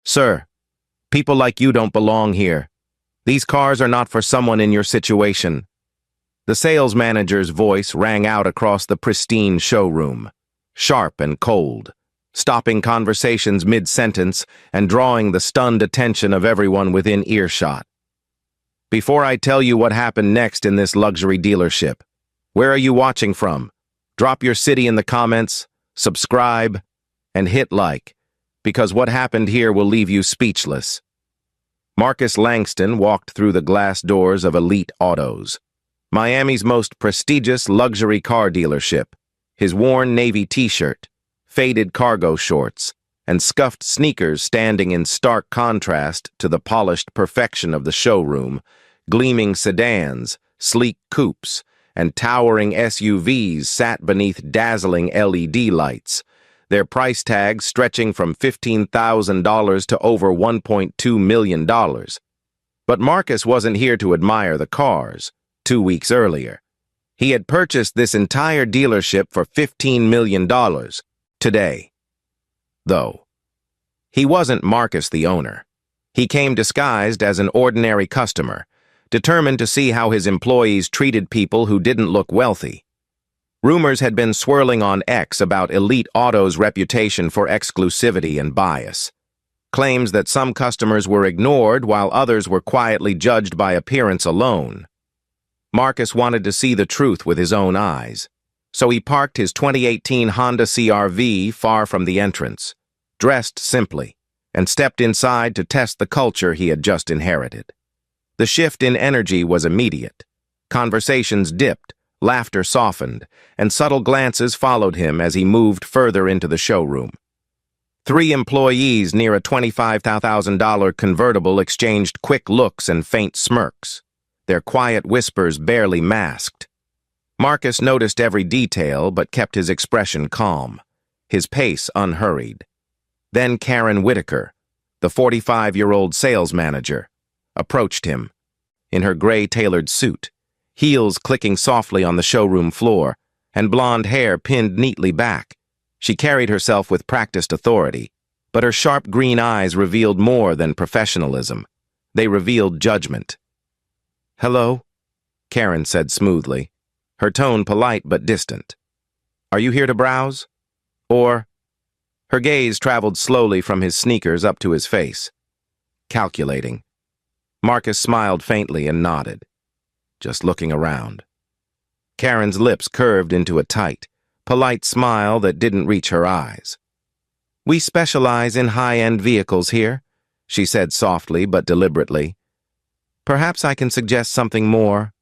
Sir, people like you don't belong here. These cars are not for someone in your situation. The sales manager's voice rang out across the pristine showroom, sharp and cold, stopping conversations mid-sentence and drawing the stunned attention of everyone within earshot. Before I tell you what happened next in this luxury dealership, where are you watching from? Drop your city in the comments, subscribe, and hit like, because what happened here will leave you speechless. Marcus Langston walked through the glass doors of Elite Autos, Miami's most prestigious luxury car dealership. His worn navy t-shirt, faded cargo shorts, and scuffed sneakers standing in stark contrast to the polished perfection of the showroom, gleaming sedans, sleek coupes, and towering SUVs sat beneath dazzling LED lights, their price tags stretching from $15,000 to over $1.2 million. But Marcus wasn't here to admire the cars. 2 weeks earlier, he had purchased this entire dealership for $15 million. Today, though, he wasn't Marcus the owner. He came disguised as an ordinary customer, determined to see how his employees treated people who didn't look wealthy. Rumors had been swirling on X about Elite Auto's reputation for exclusivity and bias. Claims that some customers were ignored while others were quietly judged by appearance alone. Marcus wanted to see the truth with his own eyes, so he parked his 2018 Honda CR-V far from the entrance, dressed simply, and stepped inside to test the culture he had just inherited. The shift in energy was immediate. Conversations dipped, laughter softened, and subtle glances followed him as he moved further into the showroom. 3 employees near a $25,000 convertible exchanged quick looks and faint smirks, their quiet whispers barely masked. Marcus noticed every detail but kept his expression calm, his pace unhurried. Then Karen Whitaker, the 45-year-old sales manager, approached him, in her gray tailored suit, heels clicking softly on the showroom floor, and blonde hair pinned neatly back. She carried herself with practiced authority, but her sharp green eyes revealed more than professionalism. They revealed judgment. "Hello," Karen said smoothly, her tone polite but distant. "Are you here to browse? Or—" Her gaze traveled slowly from his sneakers up to his face. Calculating. Marcus smiled faintly and nodded, just looking around. Karen's lips curved into a tight, polite smile that didn't reach her eyes. "We specialize in high-end vehicles here," she said softly but deliberately. "Perhaps I can suggest something more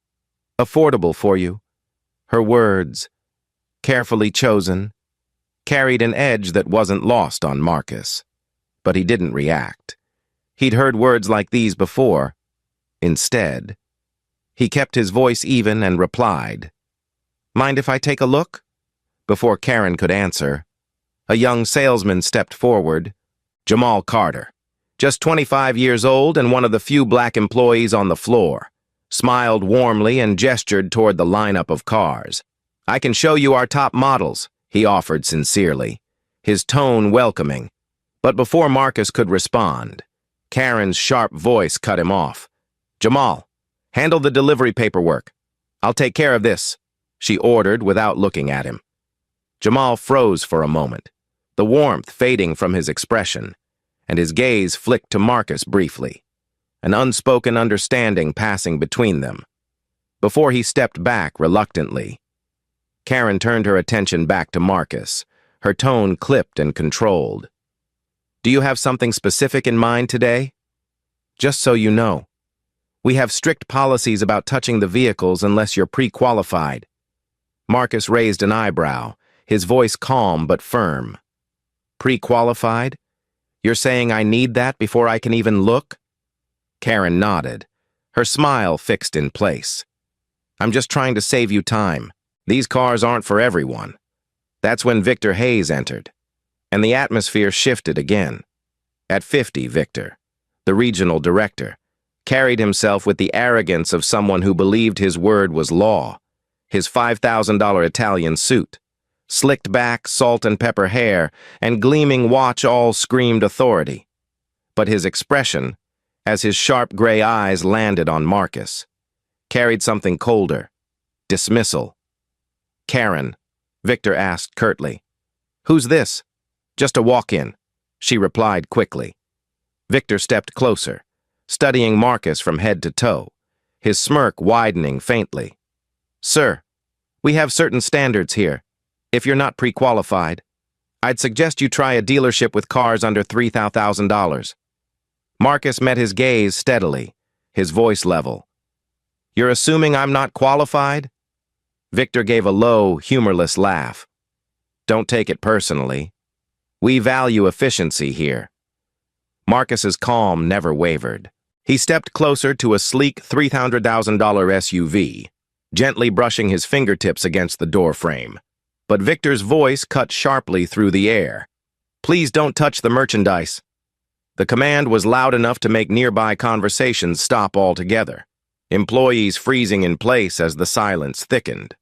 affordable for you." Her words, carefully chosen, carried an edge that wasn't lost on Marcus. But he didn't react. He'd heard words like these before. Instead, he kept his voice even and replied, "Mind if I take a look?" Before Karen could answer, a young salesman stepped forward, Jamal Carter, just 25 years old and one of the few black employees on the floor, smiled warmly and gestured toward the lineup of cars. "I can show you our top models," he offered sincerely, his tone welcoming. But before Marcus could respond, Karen's sharp voice cut him off. "Jamal, handle the delivery paperwork. I'll take care of this," she ordered without looking at him. Jamal froze for a moment, the warmth fading from his expression, and his gaze flicked to Marcus briefly, an unspoken understanding passing between them. Before he stepped back reluctantly, Karen turned her attention back to Marcus, her tone clipped and controlled. "Do you have something specific in mind today? Just so you know, we have strict policies about touching the vehicles unless you're pre-qualified." Marcus raised an eyebrow, his voice calm but firm. "Pre-qualified? You're saying I need that before I can even look?" Karen nodded, her smile fixed in place. "I'm just trying to save you time. These cars aren't for everyone." That's when Victor Hayes entered, and the atmosphere shifted again. At 50, Victor, the regional director, carried himself with the arrogance of someone who believed his word was law. His $5,000 Italian suit, slicked back, salt and pepper hair, and gleaming watch all screamed authority. but his expression, as his sharp gray eyes landed on Marcus, carried something colder. Dismissal. "Karen," Victor asked curtly. "Who's this?" "Just a walk-in," she replied quickly. Victor stepped closer, studying Marcus from head to toe, his smirk widening faintly. "Sir, we have certain standards here. If you're not pre-qualified, I'd suggest you try a dealership with cars under $3,000. Marcus met his gaze steadily, his voice level. "You're assuming I'm not qualified?" Victor gave a low, humorless laugh. "Don't take it personally. We value efficiency here." Marcus's calm never wavered. He stepped closer to a sleek $300,000 SUV, gently brushing his fingertips against the door frame. But Victor's voice cut sharply through the air. "Please don't touch the merchandise." The command was loud enough to make nearby conversations stop altogether, employees freezing in place as the silence thickened.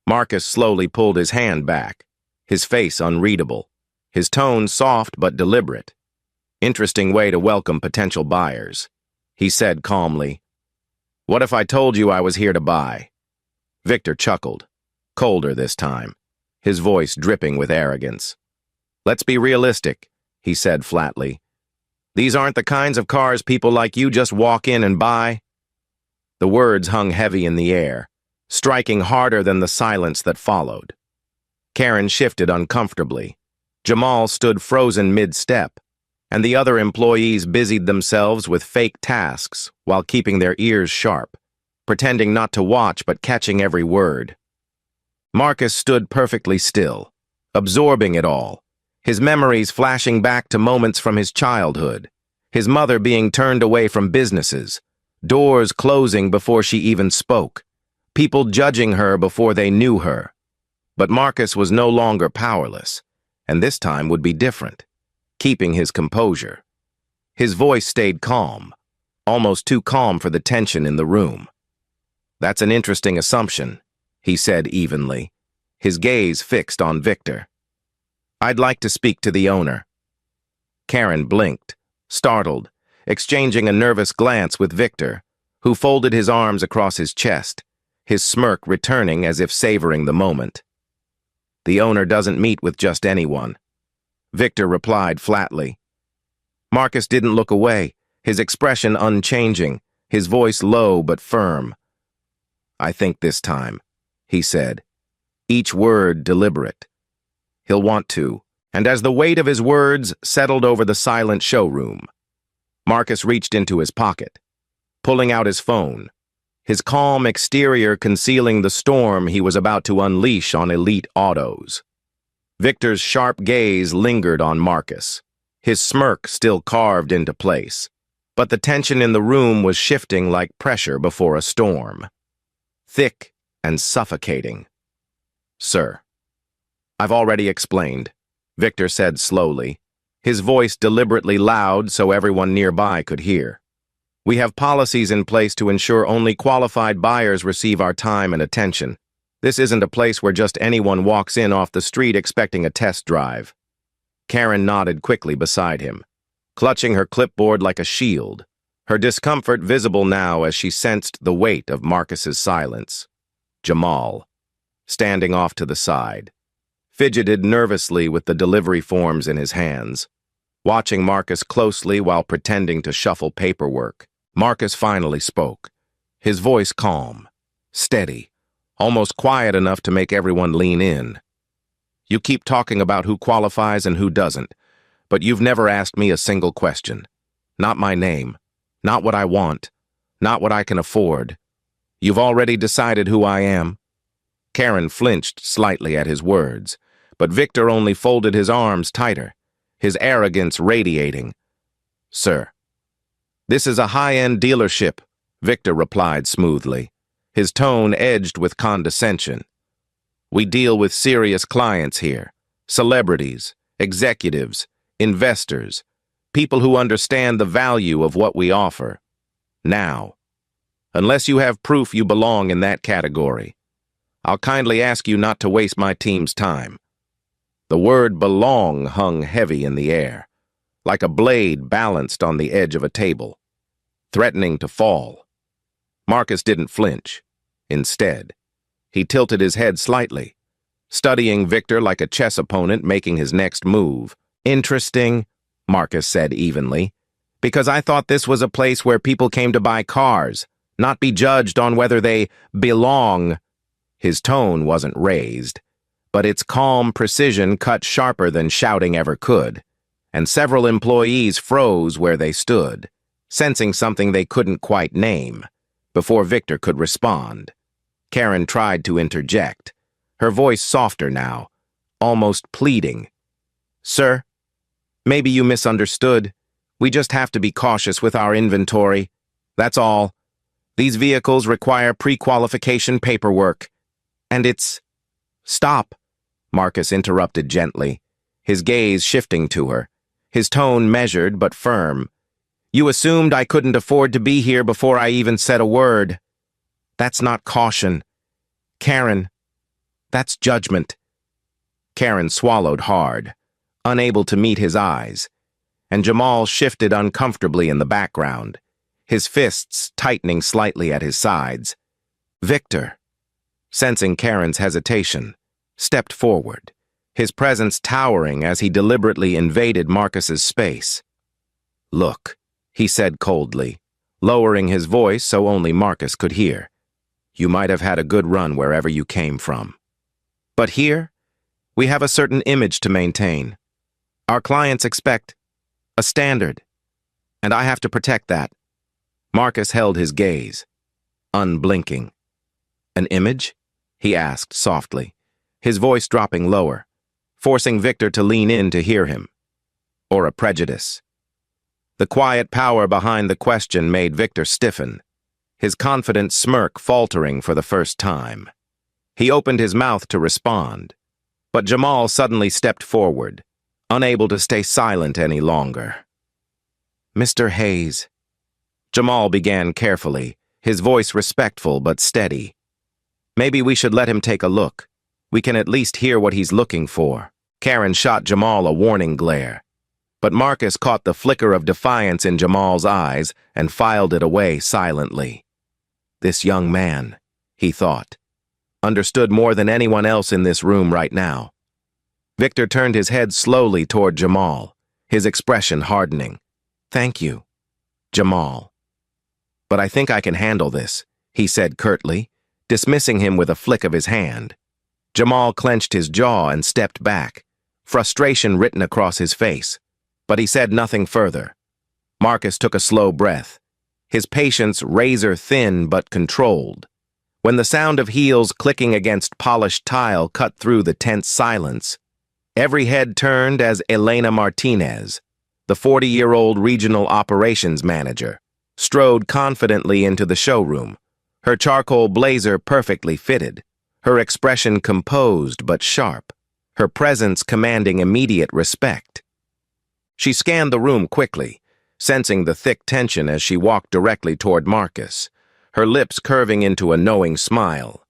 Marcus slowly pulled his hand back, his face unreadable, his tone soft but deliberate. "Interesting way to welcome potential buyers," he said calmly. "What if I told you I was here to buy?" Victor chuckled, colder this time, his voice dripping with arrogance. "Let's be realistic," he said flatly. "These aren't the kinds of cars people like you just walk in and buy." The words hung heavy in the air, striking harder than the silence that followed. Karen shifted uncomfortably. Jamal stood frozen mid-step, and the other employees busied themselves with fake tasks while keeping their ears sharp, pretending not to watch but catching every word. Marcus stood perfectly still, absorbing it all, his memories flashing back to moments from his childhood, his mother being turned away from businesses, doors closing before she even spoke, people judging her before they knew her. But Marcus was no longer powerless, and this time would be different, keeping his composure. His voice stayed calm, almost too calm for the tension in the room. "That's an interesting assumption," he said evenly, his gaze fixed on Victor. "I'd like to speak to the owner." Karen blinked, startled, exchanging a nervous glance with Victor, who folded his arms across his chest, his smirk returning as if savoring the moment. "The owner doesn't meet with just anyone," Victor replied flatly. Marcus didn't look away, his expression unchanging, his voice low but firm. "I think this time," he said, each word deliberate. "He'll want to," and as the weight of his words settled over the silent showroom, Marcus reached into his pocket, pulling out his phone, his calm exterior concealing the storm he was about to unleash on elite autos. Victor's sharp gaze lingered on Marcus, his smirk still carved into place, but the tension in the room was shifting like pressure before a storm. Thick and suffocating. "Sir, I've already explained," Victor said slowly, his voice deliberately loud so everyone nearby could hear. "We have policies in place to ensure only qualified buyers receive our time and attention. This isn't a place where just anyone walks in off the street expecting a test drive." Karen nodded quickly beside him, clutching her clipboard like a shield, her discomfort visible now as she sensed the weight of Marcus's silence. Jamal, standing off to the side, fidgeted nervously with the delivery forms in his hands, watching Marcus closely while pretending to shuffle paperwork. Marcus finally spoke, his voice calm, steady, almost quiet enough to make everyone lean in. "You keep talking about who qualifies and who doesn't, but you've never asked me a single question. Not my name, not what I want, not what I can afford. You've already decided who I am." Karen flinched slightly at his words, but Victor only folded his arms tighter, his arrogance radiating. "Sir, this is a high-end dealership," Victor replied smoothly, his tone edged with condescension. "We deal with serious clients here, celebrities, executives, investors, people who understand the value of what we offer. Now, unless you have proof you belong in that category, I'll kindly ask you not to waste my team's time." The word "belong" hung heavy in the air, like a blade balanced on the edge of a table, threatening to fall. Marcus didn't flinch. Instead, he tilted his head slightly, studying Victor like a chess opponent making his next move. "Interesting," Marcus said evenly, "because I thought this was a place where people came to buy cars, not be judged on whether they belong." His tone wasn't raised, but its calm precision cut sharper than shouting ever could, and several employees froze where they stood, sensing something they couldn't quite name, before Victor could respond. Karen tried to interject, her voice softer now, almost pleading. "Sir, maybe you misunderstood. We just have to be cautious with our inventory. That's all. These vehicles require pre-qualification paperwork. And it's—" "Stop," Marcus interrupted gently, his gaze shifting to her, his tone measured but firm. "You assumed I couldn't afford to be here before I even said a word. That's not caution. Karen, that's judgment." Karen swallowed hard, unable to meet his eyes, and Jamal shifted uncomfortably in the background, his fists tightening slightly at his sides. Victor, sensing Karen's hesitation, stepped forward, his presence towering as he deliberately invaded Marcus's space. "Look," he said coldly, lowering his voice so only Marcus could hear. "You might have had a good run wherever you came from. But here, we have a certain image to maintain. Our clients expect a standard, and I have to protect that." Marcus held his gaze, unblinking. "An image?" he asked softly, his voice dropping lower, forcing Victor to lean in to hear him. "Or a prejudice?" The quiet power behind the question made Victor stiffen, his confident smirk faltering for the first time. He opened his mouth to respond, but Jamal suddenly stepped forward, unable to stay silent any longer. "Mr. Hayes," Jamal began carefully, his voice respectful but steady. "Maybe we should let him take a look. We can at least hear what he's looking for." Karen shot Jamal a warning glare, but Marcus caught the flicker of defiance in Jamal's eyes and filed it away silently. This young man, he thought, understood more than anyone else in this room right now. Victor turned his head slowly toward Jamal, his expression hardening. "Thank you, Jamal. But I think I can handle this," he said curtly, dismissing him with a flick of his hand. Jamal clenched his jaw and stepped back, frustration written across his face, but he said nothing further. Marcus took a slow breath, his patience razor-thin but controlled. When the sound of heels clicking against polished tile cut through the tense silence, every head turned as Elena Martinez, the 40-year-old regional operations manager, strode confidently into the showroom, her charcoal blazer perfectly fitted, her expression composed but sharp, her presence commanding immediate respect. She scanned the room quickly, sensing the thick tension as she walked directly toward Marcus, her lips curving into a knowing smile.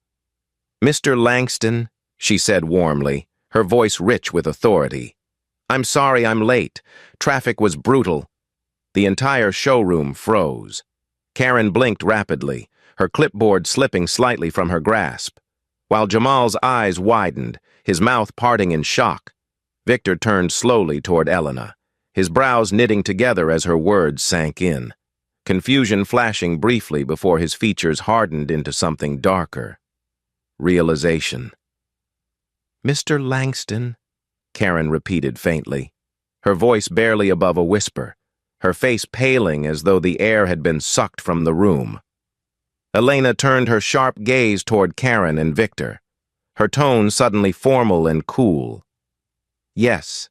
"Mr. Langston," she said warmly, her voice rich with authority. "I'm sorry I'm late. Traffic was brutal." The entire showroom froze. Karen blinked rapidly, her clipboard slipping slightly from her grasp. While Jamal's eyes widened, his mouth parting in shock, Victor turned slowly toward Elena, his brows knitting together as her words sank in, confusion flashing briefly before his features hardened into something darker. Realization. "Mr. Langston," Karen repeated faintly, her voice barely above a whisper, her face paling as though the air had been sucked from the room. Elena turned her sharp gaze toward Karen and Victor, her tone suddenly formal and cool. "Yes,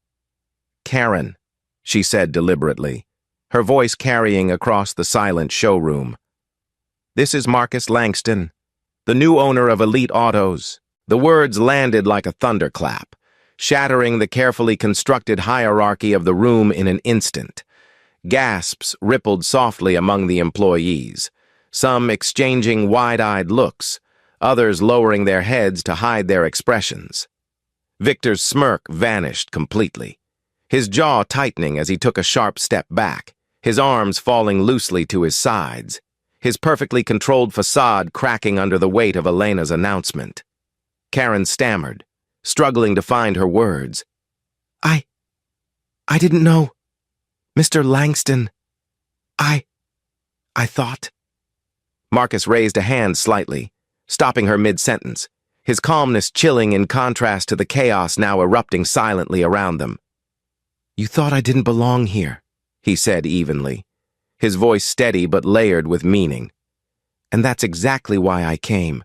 Karen," she said deliberately, her voice carrying across the silent showroom. "This is Marcus Langston, the new owner of Elite Autos." The words landed like a thunderclap, shattering the carefully constructed hierarchy of the room in an instant. Gasps rippled softly among the employees, some exchanging wide-eyed looks, others lowering their heads to hide their expressions. Victor's smirk vanished completely, his jaw tightening as he took a sharp step back, his arms falling loosely to his sides, his perfectly controlled facade cracking under the weight of Elena's announcement. Karen stammered, struggling to find her words. I didn't know. Mr. Langston. I thought. Marcus raised a hand slightly, stopping her mid-sentence, his calmness chilling in contrast to the chaos now erupting silently around them. You thought I didn't belong here, he said evenly, his voice steady but layered with meaning. And that's exactly why I came.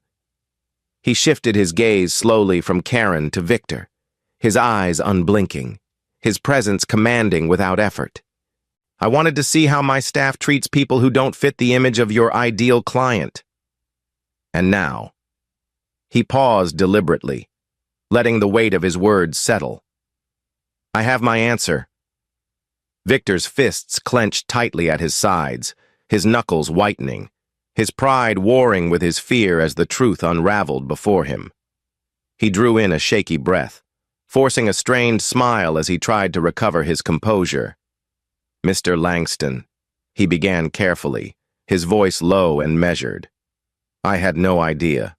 He shifted his gaze slowly from Karen to Victor, his eyes unblinking, his presence commanding without effort. I wanted to see how my staff treats people who don't fit the image of your ideal client. And now, he paused deliberately, letting the weight of his words settle. I have my answer. Victor's fists clenched tightly at his sides, his knuckles whitening, his pride warring with his fear as the truth unraveled before him. He drew in a shaky breath, forcing a strained smile as he tried to recover his composure. Mr. Langston, he began carefully, his voice low and measured. I had no idea.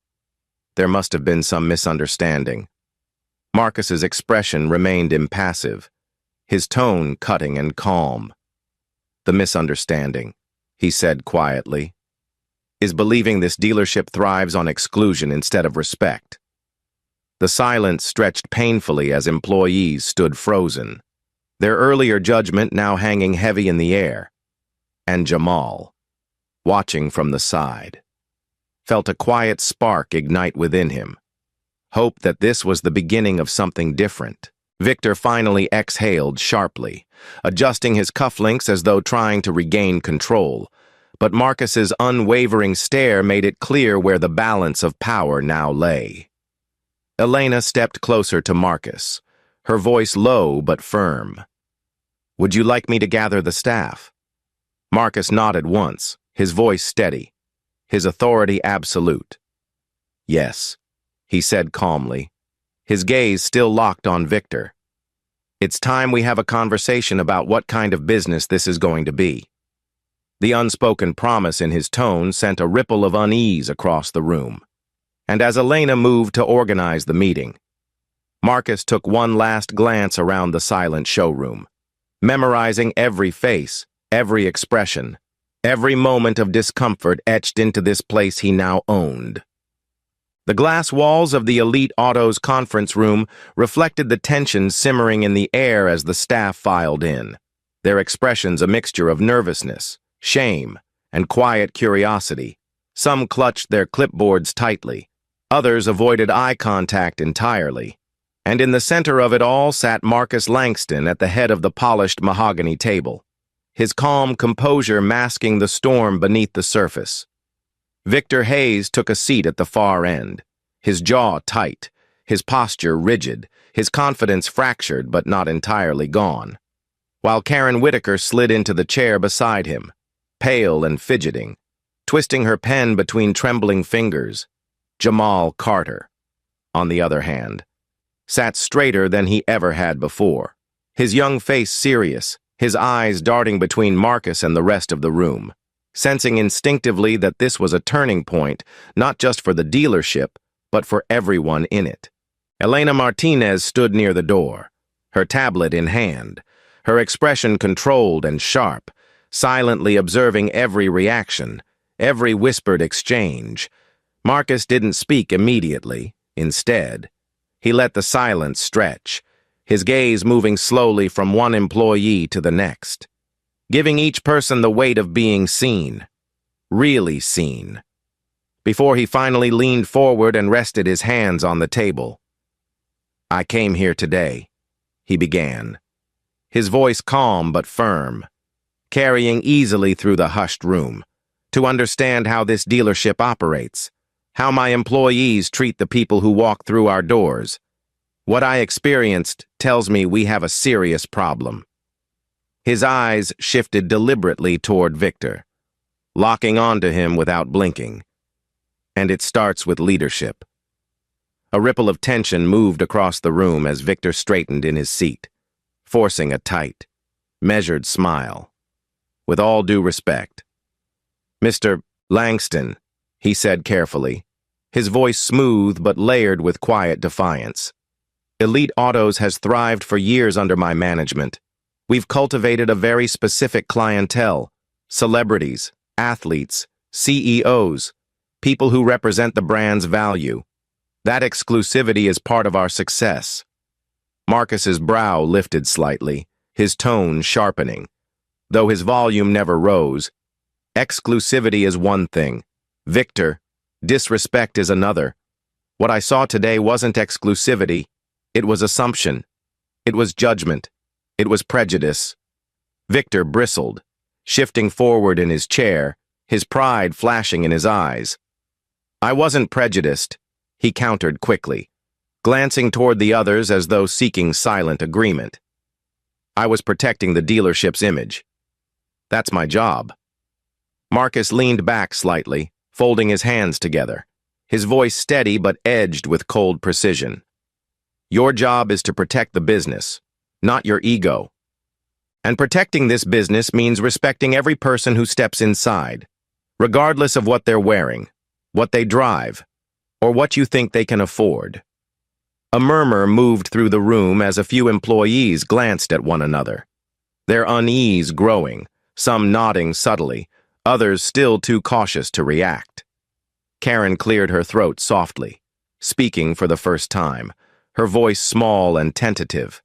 There must have been some misunderstanding. Marcus's expression remained impassive, his tone cutting and calm. The misunderstanding, he said quietly, is believing this dealership thrives on exclusion instead of respect. The silence stretched painfully as employees stood frozen, their earlier judgment now hanging heavy in the air. And Jamal, watching from the side, felt a quiet spark ignite within him. Hope that this was the beginning of something different. Victor finally exhaled sharply, adjusting his cufflinks as though trying to regain control, but Marcus's unwavering stare made it clear where the balance of power now lay. Elena stepped closer to Marcus, her voice low but firm. Would you like me to gather the staff? Marcus nodded once, his voice steady, his authority absolute. Yes, he said calmly, his gaze still locked on Victor. It's time we have a conversation about what kind of business this is going to be. The unspoken promise in his tone sent a ripple of unease across the room. And as Elena moved to organize the meeting, Marcus took one last glance around the silent showroom, memorizing every face, every expression, every moment of discomfort etched into this place he now owned. The glass walls of the Elite Autos conference room reflected the tension simmering in the air as the staff filed in, their expressions a mixture of nervousness, shame, and quiet curiosity. Some clutched their clipboards tightly, others avoided eye contact entirely. And in the center of it all sat Marcus Langston at the head of the polished mahogany table, his calm composure masking the storm beneath the surface. Victor Hayes took a seat at the far end, his jaw tight, his posture rigid, his confidence fractured but not entirely gone, while Karen Whitaker slid into the chair beside him, pale and fidgeting, twisting her pen between trembling fingers. Jamal Carter, on the other hand, sat straighter than he ever had before, his young face serious, his eyes darting between Marcus and the rest of the room, sensing instinctively that this was a turning point, not just for the dealership, but for everyone in it. Elena Martinez stood near the door, her tablet in hand, her expression controlled and sharp, silently observing every reaction, every whispered exchange. Marcus didn't speak immediately. Instead, he let the silence stretch, his gaze moving slowly from one employee to the next, giving each person the weight of being seen, really seen, before he finally leaned forward and rested his hands on the table. I came here today, he began, his voice calm but firm, carrying easily through the hushed room, to understand how this dealership operates, how my employees treat the people who walk through our doors. What I experienced tells me we have a serious problem. His eyes shifted deliberately toward Victor, locking onto him without blinking. And it starts with leadership. A ripple of tension moved across the room as Victor straightened in his seat, forcing a tight, measured smile. With all due respect. "Mr. Langston," he said carefully, his voice smooth but layered with quiet defiance. "Elite Autos has thrived for years under my management. We've cultivated a very specific clientele, celebrities, athletes, CEOs, people who represent the brand's value. That exclusivity is part of our success." Marcus's brow lifted slightly, his tone sharpening. Though his volume never rose, exclusivity is one thing. Victor, disrespect is another. What I saw today wasn't exclusivity. It was assumption. It was judgment. It was prejudice. Victor bristled, shifting forward in his chair, his pride flashing in his eyes. "I wasn't prejudiced," he countered quickly, glancing toward the others as though seeking silent agreement. "I was protecting the dealership's image. That's my job." Marcus leaned back slightly, folding his hands together, his voice steady but edged with cold precision. "Your job is to protect the business, not your ego. And protecting this business means respecting every person who steps inside, regardless of what they're wearing, what they drive, or what you think they can afford." A murmur moved through the room as a few employees glanced at one another, their unease growing, some nodding subtly, others still too cautious to react. Karen cleared her throat softly, speaking for the first time, her voice small and tentative.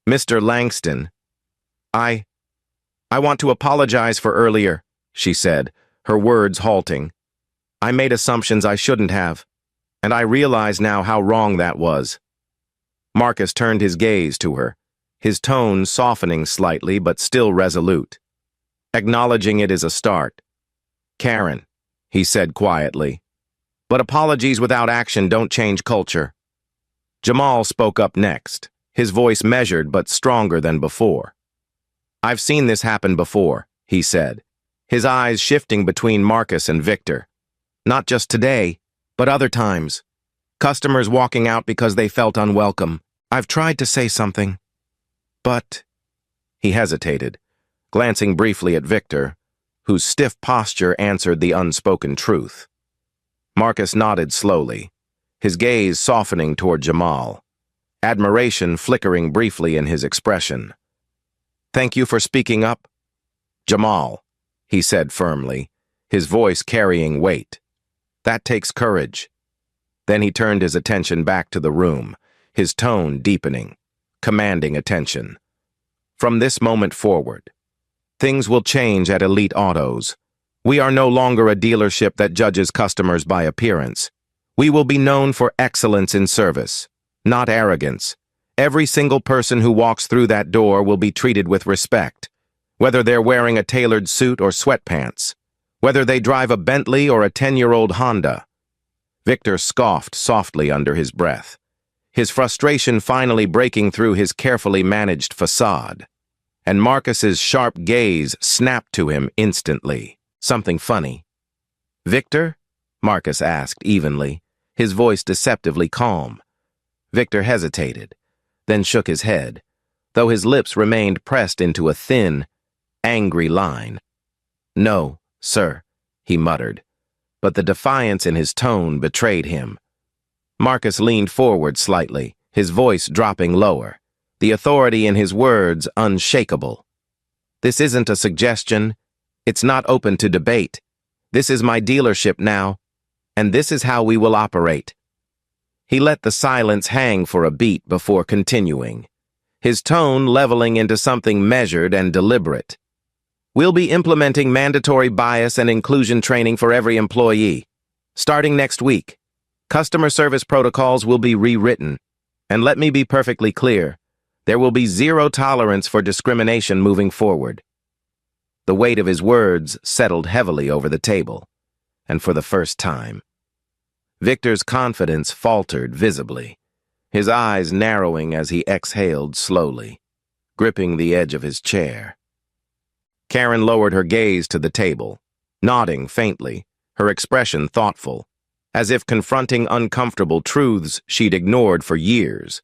"Mr. Langston, I want to apologize for earlier," she said, her words halting. "I made assumptions I shouldn't have, and I realize now how wrong that was." Marcus turned his gaze to her, his tone softening slightly but still resolute. "Acknowledging it is a start. Karen," he said quietly, "but apologies without action don't change culture." Jamal spoke up next, his voice measured but stronger than before. "I've seen this happen before," he said, his eyes shifting between Marcus and Victor. "Not just today, but other times. Customers walking out because they felt unwelcome. I've tried to say something, but..." He hesitated, glancing briefly at Victor, whose stiff posture answered the unspoken truth. Marcus nodded slowly, his gaze softening toward Jamal, admiration flickering briefly in his expression. "Thank you for speaking up, Jamal," he said firmly, his voice carrying weight. "That takes courage." Then he turned his attention back to the room, his tone deepening, commanding attention. "From this moment forward, things will change at Elite Autos. We are no longer a dealership that judges customers by appearance. We will be known for excellence in service, not arrogance. Every single person who walks through that door will be treated with respect, whether they're wearing a tailored suit or sweatpants, whether they drive a Bentley or a 10-year-old Honda." Victor scoffed softly under his breath, his frustration finally breaking through his carefully managed facade. And Marcus's sharp gaze snapped to him instantly. "Something funny?" "Victor?" Marcus asked evenly, his voice deceptively calm. Victor hesitated, then shook his head, though his lips remained pressed into a thin, angry line. "No, sir," he muttered, but the defiance in his tone betrayed him. Marcus leaned forward slightly, his voice dropping lower, the authority in his words unshakable. "This isn't a suggestion. It's not open to debate. This is my dealership now, and this is how we will operate." He let the silence hang for a beat before continuing, his tone leveling into something measured and deliberate. "We'll be implementing mandatory bias and inclusion training for every employee. Starting next week, customer service protocols will be rewritten. And let me be perfectly clear, there will be zero tolerance for discrimination moving forward." The weight of his words settled heavily over the table, and for the first time, Victor's confidence faltered visibly, his eyes narrowing as he exhaled slowly, gripping the edge of his chair. Karen lowered her gaze to the table, nodding faintly, her expression thoughtful, as if confronting uncomfortable truths she'd ignored for years.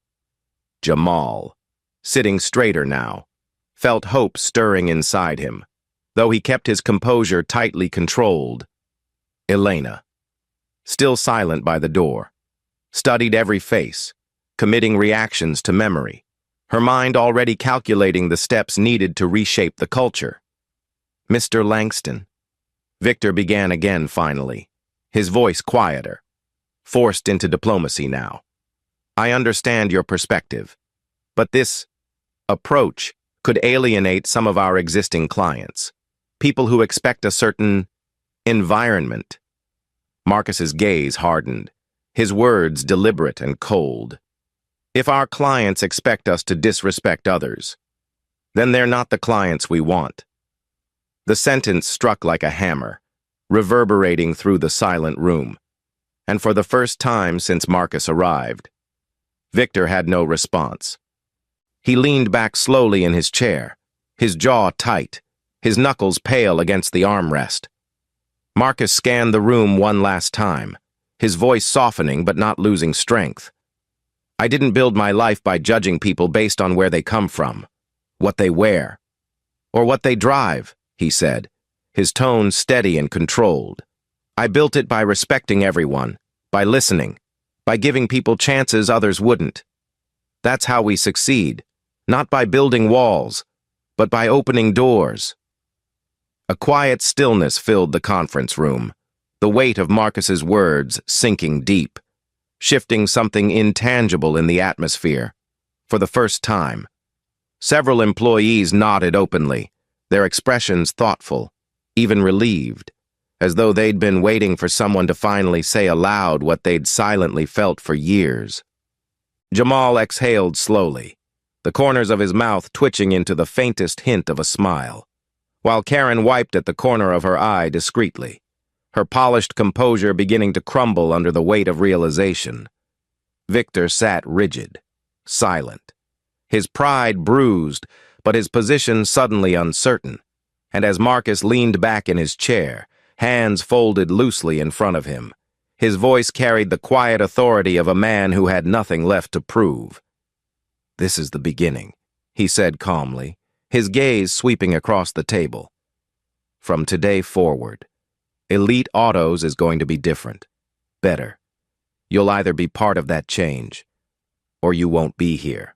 "Jamal," sitting straighter now, felt hope stirring inside him, though he kept his composure tightly controlled. Elena, still silent by the door, studied every face, committing reactions to memory, her mind already calculating the steps needed to reshape the culture. Mr. Langston. Victor began again finally, his voice quieter, forced into diplomacy now. I understand your perspective, but this approach could alienate some of our existing clients, people who expect a certain environment. Marcus's gaze hardened, his words deliberate and cold. If our clients expect us to disrespect others, then they're not the clients we want. The sentence struck like a hammer, reverberating through the silent room, and for the first time since Marcus arrived, Victor had no response. He leaned back slowly in his chair, his jaw tight, his knuckles pale against the armrest. Marcus scanned the room one last time, his voice softening but not losing strength. I didn't build my life by judging people based on where they come from, what they wear, or what they drive, he said, his tone steady and controlled. I built it by respecting everyone, by listening, by giving people chances others wouldn't. That's how we succeed, not by building walls, but by opening doors. A quiet stillness filled the conference room, the weight of Marcus's words sinking deep, shifting something intangible in the atmosphere. For the first time, several employees nodded openly, their expressions thoughtful, even relieved, as though they'd been waiting for someone to finally say aloud what they'd silently felt for years. Jamal exhaled slowly, the corners of his mouth twitching into the faintest hint of a smile, while Karen wiped at the corner of her eye discreetly, her polished composure beginning to crumble under the weight of realization. Victor sat rigid, silent, his pride bruised, but his position suddenly uncertain, and as Marcus leaned back in his chair, hands folded loosely in front of him, his voice carried the quiet authority of a man who had nothing left to prove. This is the beginning, he said calmly, his gaze sweeping across the table. From today forward, Elite Autos is going to be different, better. You'll either be part of that change, or you won't be here.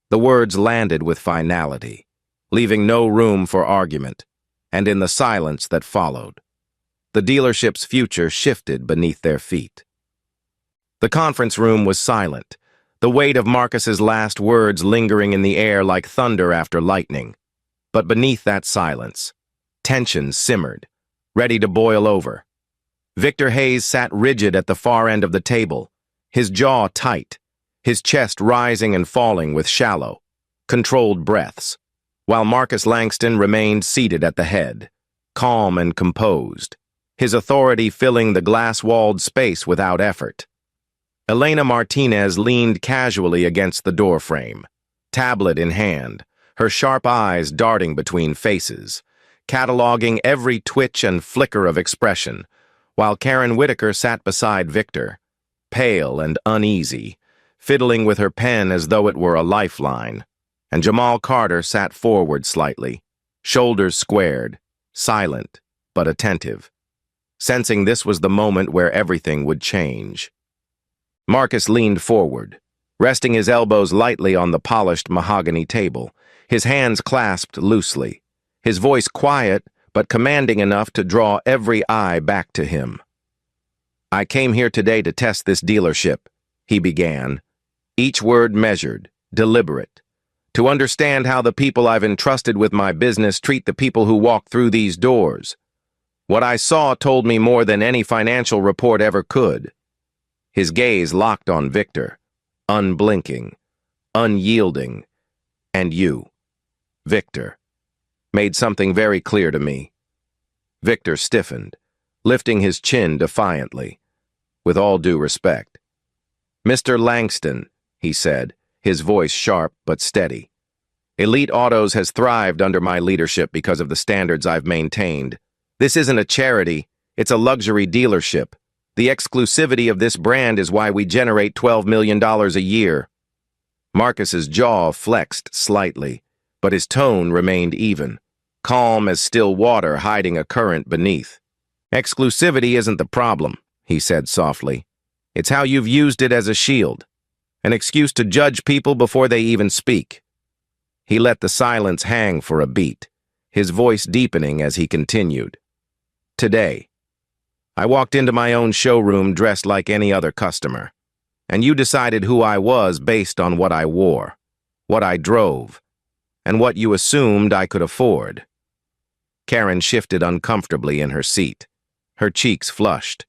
The words landed with finality, leaving no room for argument, and in the silence that followed, the dealership's future shifted beneath their feet. The conference room was silent, the weight of Marcus's last words lingering in the air like thunder after lightning. But beneath that silence, tension simmered, ready to boil over. Victor Hayes sat rigid at the far end of the table, his jaw tight, his chest rising and falling with shallow, controlled breaths, while Marcus Langston remained seated at the head, calm and composed, his authority filling the glass-walled space without effort. Elena Martinez leaned casually against the doorframe, tablet in hand, her sharp eyes darting between faces, cataloging every twitch and flicker of expression, while Karen Whitaker sat beside Victor, pale and uneasy, fiddling with her pen as though it were a lifeline, and Jamal Carter sat forward slightly, shoulders squared, silent but attentive, sensing this was the moment where everything would change. Marcus leaned forward, resting his elbows lightly on the polished mahogany table, his hands clasped loosely, his voice quiet but commanding enough to draw every eye back to him. I came here today to test this dealership, he began, each word measured, deliberate, to understand how the people I've entrusted with my business treat the people who walk through these doors. What I saw told me more than any financial report ever could. His gaze locked on Victor, unblinking, unyielding, and you, Victor, made something very clear to me. Victor stiffened, lifting his chin defiantly. With all due respect. Mr. Langston, he said, his voice sharp but steady. Elite Autos has thrived under my leadership because of the standards I've maintained. This isn't a charity, it's a luxury dealership. The exclusivity of this brand is why we generate $12 million a year. Marcus's jaw flexed slightly, but his tone remained even, calm as still water hiding a current beneath. Exclusivity isn't the problem, he said softly. It's how you've used it as a shield, an excuse to judge people before they even speak. He let the silence hang for a beat, his voice deepening as he continued. Today, I walked into my own showroom dressed like any other customer, and you decided who I was based on what I wore, what I drove, and what you assumed I could afford. Karen shifted uncomfortably in her seat. Her cheeks flushed,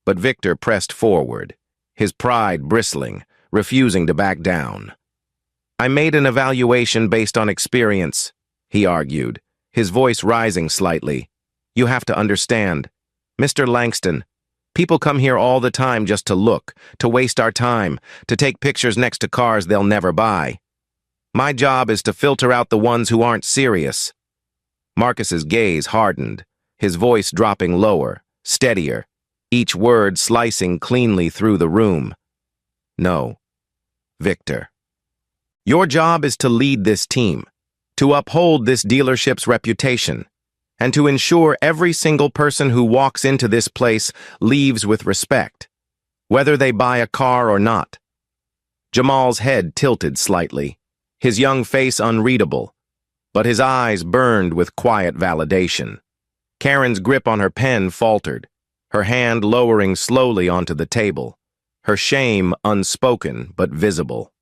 but Victor pressed forward, his pride bristling, refusing to back down. I made an evaluation based on experience, he argued, his voice rising slightly. You have to understand, Mr. Langston, people come here all the time just to look, to waste our time, to take pictures next to cars they'll never buy. My job is to filter out the ones who aren't serious. Marcus's gaze hardened, his voice dropping lower, steadier, each word slicing cleanly through the room. No, Victor. Your job is to lead this team, to uphold this dealership's reputation, and to ensure every single person who walks into this place leaves with respect, whether they buy a car or not. Jamal's head tilted slightly, his young face unreadable, but his eyes burned with quiet validation. Karen's grip on her pen faltered, her hand lowering slowly onto the table, her shame unspoken but visible.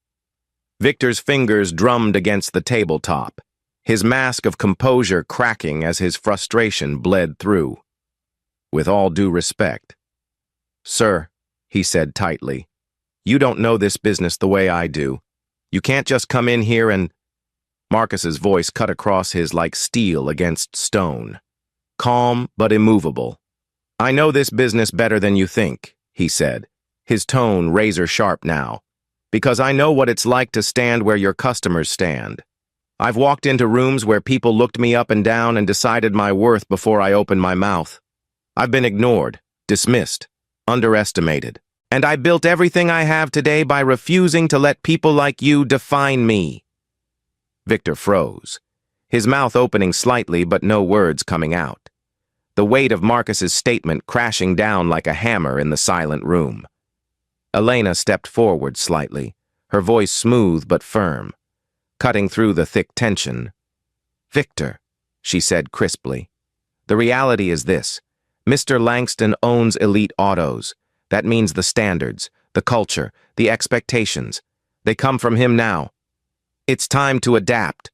Victor's fingers drummed against the tabletop, his mask of composure cracking as his frustration bled through. With all due respect, "Sir," he said tightly, "you don't know this business the way I do. You can't just come in here and—" Marcus's voice cut across his like steel against stone, calm but immovable. "I know this business better than you think," he said, his tone razor-sharp now, "because I know what it's like to stand where your customers stand. I've walked into rooms where people looked me up and down and decided my worth before I opened my mouth. I've been ignored, dismissed, underestimated. And I built everything I have today by refusing to let people like you define me." Victor froze, his mouth opening slightly but no words coming out, the weight of Marcus's statement crashing down like a hammer in the silent room. Elena stepped forward slightly, her voice smooth but firm, cutting through the thick tension. "Victor," she said crisply, "the reality is this. Mr. Langston owns Elite Autos. That means the standards, the culture, the expectations. They come from him now. It's time to adapt."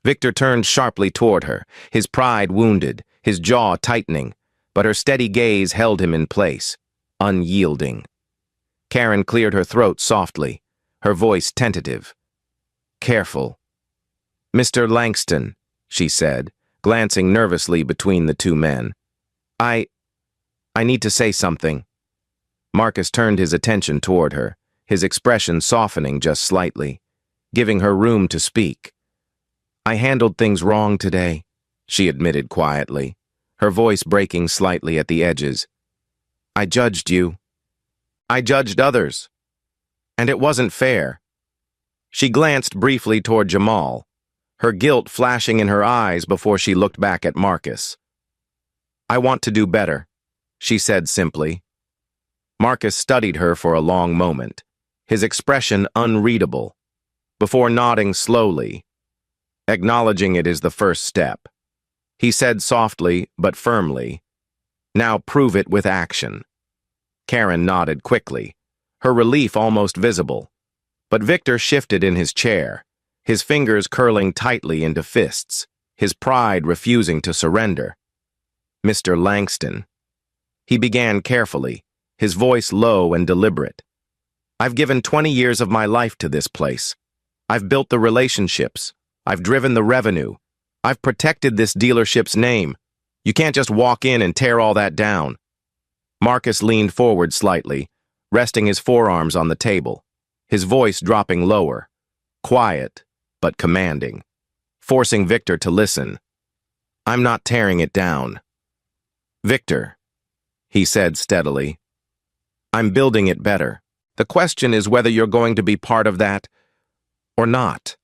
Victor turned sharply toward her, his pride wounded, his jaw tightening, but her steady gaze held him in place, unyielding. Karen cleared her throat softly, her voice tentative. "Careful." "Mr. Langston," she said, glancing nervously between the two men. I need to say something." Marcus turned his attention toward her, his expression softening just slightly, giving her room to speak. "I handled things wrong today," she admitted quietly, her voice breaking slightly at the edges. "I judged you. I judged others. And it wasn't fair." She glanced briefly toward Jamal, her guilt flashing in her eyes before she looked back at Marcus. "I want to do better," she said simply. Marcus studied her for a long moment, his expression unreadable, before nodding slowly. Acknowledging it is the first step. He said softly but firmly, "Now prove it with action." Karen nodded quickly, her relief almost visible. But Victor shifted in his chair, his fingers curling tightly into fists, his pride refusing to surrender. "Mr. Langston," he began carefully, his voice low and deliberate. "I've given 20 years of my life to this place. I've built the relationships. I've driven the revenue. I've protected this dealership's name. You can't just walk in and tear all that down." Marcus leaned forward slightly, resting his forearms on the table, his voice dropping lower, quiet but commanding, forcing Victor to listen. "I'm not tearing it down. Victor," he said steadily, "I'm building it better. The question is whether you're going to be part of that, or not?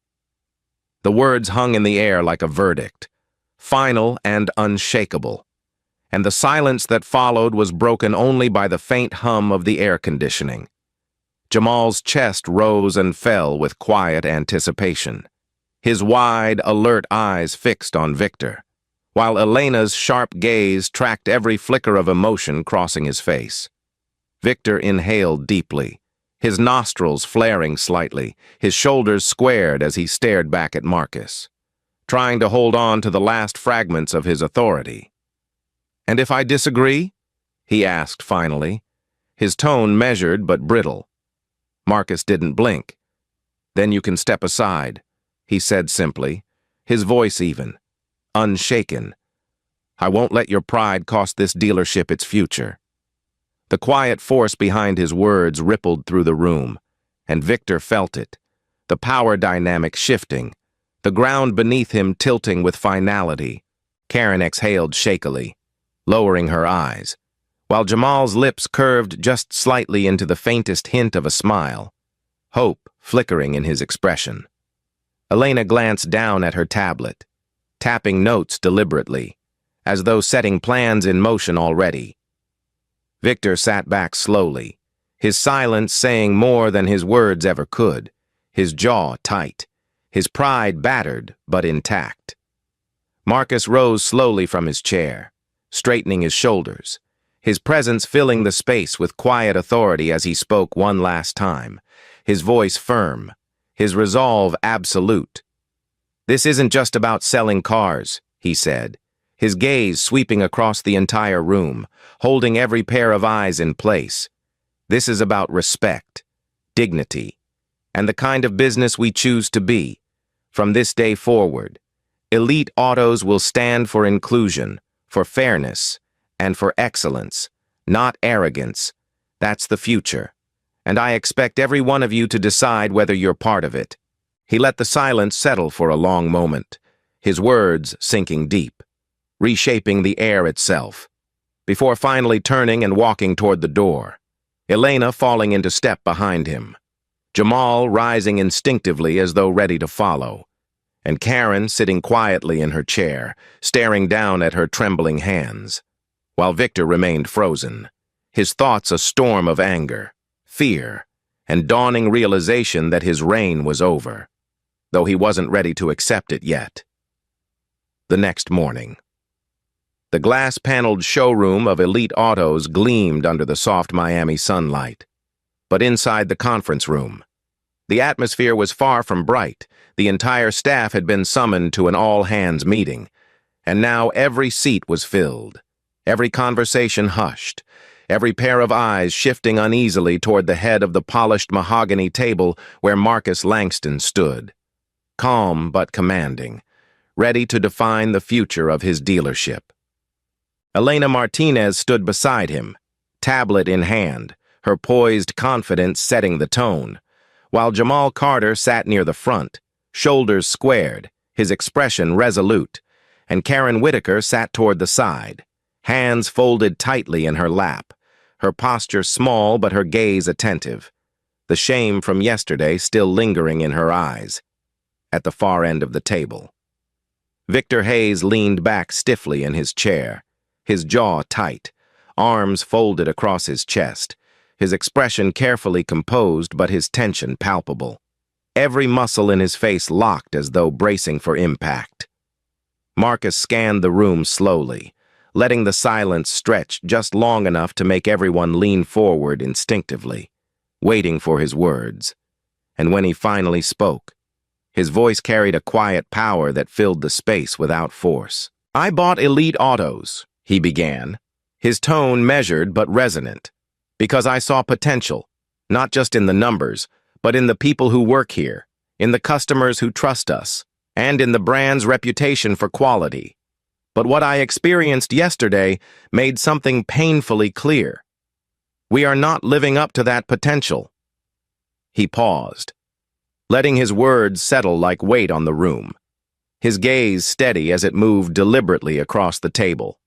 The words hung in the air like a verdict, final and unshakable, and the silence that followed was broken only by the faint hum of the air conditioning. Jamal's chest rose and fell with quiet anticipation, his wide, alert eyes fixed on Victor, while Elena's sharp gaze tracked every flicker of emotion crossing his face. Victor inhaled deeply, his nostrils flaring slightly, his shoulders squared as he stared back at Marcus, trying to hold on to the last fragments of his authority. "And if I disagree?" he asked finally, his tone measured but brittle. Marcus didn't blink. "Then you can step aside," he said simply, his voice even, unshaken. "I won't let your pride cost this dealership its future." The quiet force behind his words rippled through the room, and Victor felt it, the power dynamic shifting, the ground beneath him tilting with finality. Karen exhaled shakily, lowering her eyes, while Jamal's lips curved just slightly into the faintest hint of a smile, hope flickering in his expression. Elena glanced down at her tablet, tapping notes deliberately, as though setting plans in motion already. Victor sat back slowly, his silence saying more than his words ever could, his jaw tight, his pride battered but intact. Marcus rose slowly from his chair, straightening his shoulders, his presence filling the space with quiet authority as he spoke one last time, his voice firm, his resolve absolute. "This isn't just about selling cars," he said, his gaze sweeping across the entire room, holding every pair of eyes in place. "This is about respect, dignity, and the kind of business we choose to be. From this day forward, Elite Autos will stand for inclusion, for fairness, and for excellence, not arrogance. That's the future, and I expect every one of you to decide whether you're part of it." He let the silence settle for a long moment, his words sinking deep, reshaping the air itself, before finally turning and walking toward the door, Elena falling into step behind him, Jamal rising instinctively as though ready to follow, and Karen sitting quietly in her chair, staring down at her trembling hands, while Victor remained frozen, his thoughts a storm of anger, fear, and dawning realization that his reign was over, though he wasn't ready to accept it yet. The next morning. The glass-paneled showroom of Elite Autos gleamed under the soft Miami sunlight. But inside the conference room, the atmosphere was far from bright. The entire staff had been summoned to an all-hands meeting, and now every seat was filled, every conversation hushed, every pair of eyes shifting uneasily toward the head of the polished mahogany table where Marcus Langston stood, calm but commanding, ready to define the future of his dealership. Elena Martinez stood beside him, tablet in hand, her poised confidence setting the tone, while Jamal Carter sat near the front, shoulders squared, his expression resolute, and Karen Whitaker sat toward the side, hands folded tightly in her lap, her posture small but her gaze attentive, the shame from yesterday still lingering in her eyes. At the far end of the table, Victor Hayes leaned back stiffly in his chair, his jaw tight, arms folded across his chest, his expression carefully composed but his tension palpable, every muscle in his face locked as though bracing for impact. Marcus scanned the room slowly, letting the silence stretch just long enough to make everyone lean forward instinctively, waiting for his words. And when he finally spoke, his voice carried a quiet power that filled the space without force. "I bought Elite Autos," he began, his tone measured but resonant, "because I saw potential, not just in the numbers, but in the people who work here, in the customers who trust us, and in the brand's reputation for quality. But what I experienced yesterday made something painfully clear. We are not living up to that potential." He paused, letting his words settle like weight on the room, his gaze steady as it moved deliberately across the table,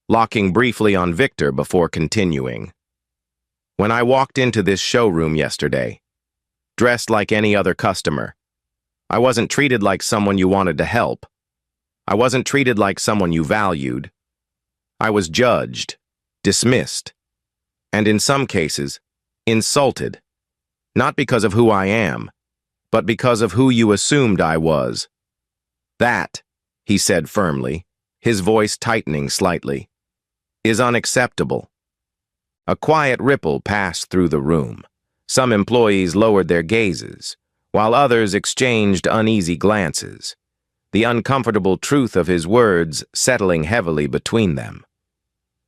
locking briefly on Victor before continuing. "When I walked into this showroom yesterday, dressed like any other customer, I wasn't treated like someone you wanted to help. I wasn't treated like someone you valued. I was judged, dismissed, and in some cases, insulted. Not because of who I am, but because of who you assumed I was. That, he said firmly, his voice tightening slightly, is unacceptable. A quiet ripple passed through the room. Some employees lowered their gazes, while others exchanged uneasy glances, the uncomfortable truth of his words settling heavily between them.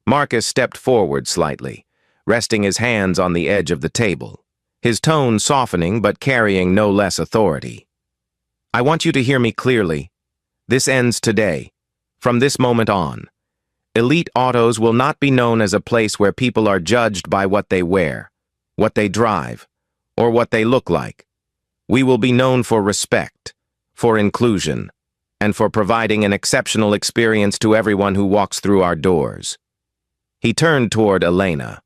Marcus stepped forward slightly, resting his hands on the edge of the table, his tone softening but carrying no less authority. I want you to hear me clearly. This ends today. From this moment on, Elite Autos will not be known as a place where people are judged by what they wear, what they drive, or what they look like. We will be known for respect, for inclusion, and for providing an exceptional experience to everyone who walks through our doors. He turned toward Elena,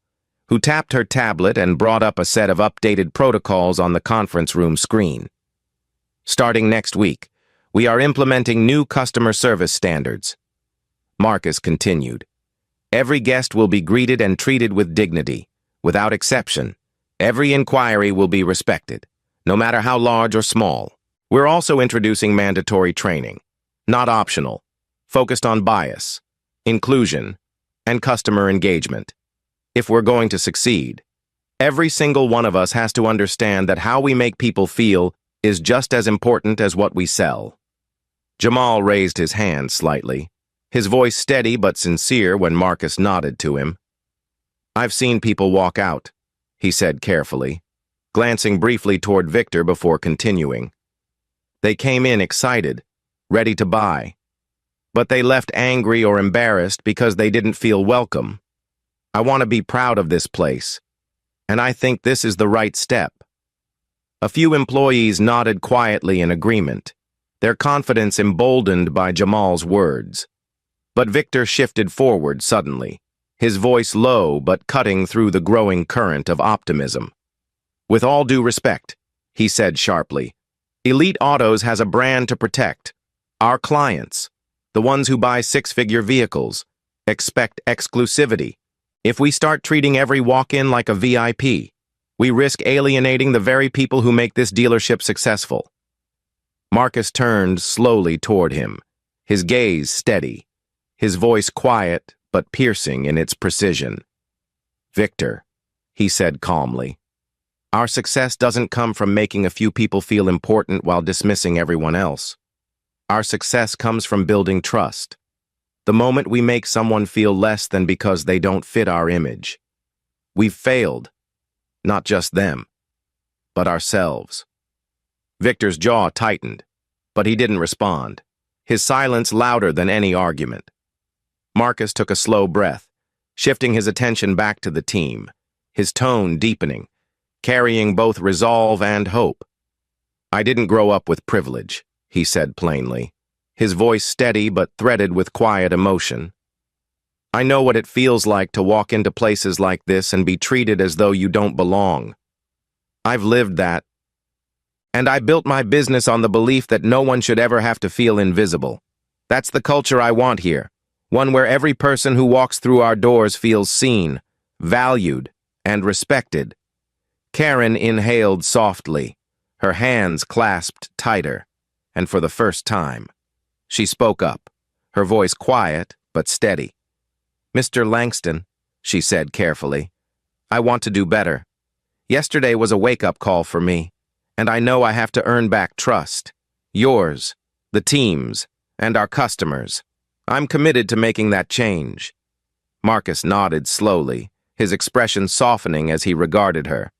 who tapped her tablet and brought up a set of updated protocols on the conference room screen. Starting next week, we are implementing new customer service standards. Marcus continued. Every guest will be greeted and treated with dignity, without exception. Every inquiry will be respected, no matter how large or small. We're also introducing mandatory training, not optional, focused on bias, inclusion, and customer engagement. If we're going to succeed, every single one of us has to understand that how we make people feel is just as important as what we sell. Jamal raised his hand slightly, his voice steady but sincere when Marcus nodded to him. I've seen people walk out, he said carefully, glancing briefly toward Victor before continuing. They came in excited, ready to buy, but they left angry or embarrassed because they didn't feel welcome. I want to be proud of this place, and I think this is the right step. A few employees nodded quietly in agreement, their confidence emboldened by Jamal's words. But Victor shifted forward suddenly, his voice low but cutting through the growing current of optimism. With all due respect, he said sharply, Elite Autos has a brand to protect. Our clients, the ones who buy six-figure vehicles, expect exclusivity. If we start treating every walk-in like a VIP, we risk alienating the very people who make this dealership successful. Marcus turned slowly toward him, his gaze steady, his voice quiet but piercing in its precision. Victor, he said calmly, our success doesn't come from making a few people feel important while dismissing everyone else. Our success comes from building trust. The moment we make someone feel less than because they don't fit our image, we've failed. Not just them, but ourselves. Victor's jaw tightened, but he didn't respond, his silence louder than any argument. Marcus took a slow breath, shifting his attention back to the team, his tone deepening, carrying both resolve and hope. I didn't grow up with privilege, he said plainly, his voice steady but threaded with quiet emotion. I know what it feels like to walk into places like this and be treated as though you don't belong. I've lived that. And I built my business on the belief that no one should ever have to feel invisible. That's the culture I want here, one where every person who walks through our doors feels seen, valued, and respected. Karen inhaled softly, her hands clasped tighter, and for the first time, she spoke up, her voice quiet but steady. Mr. Langston, she said carefully, I want to do better. Yesterday was a wake-up call for me, and I know I have to earn back trust. Yours, the team's, and our customers. I'm committed to making that change. Marcus nodded slowly, his expression softening as he regarded her.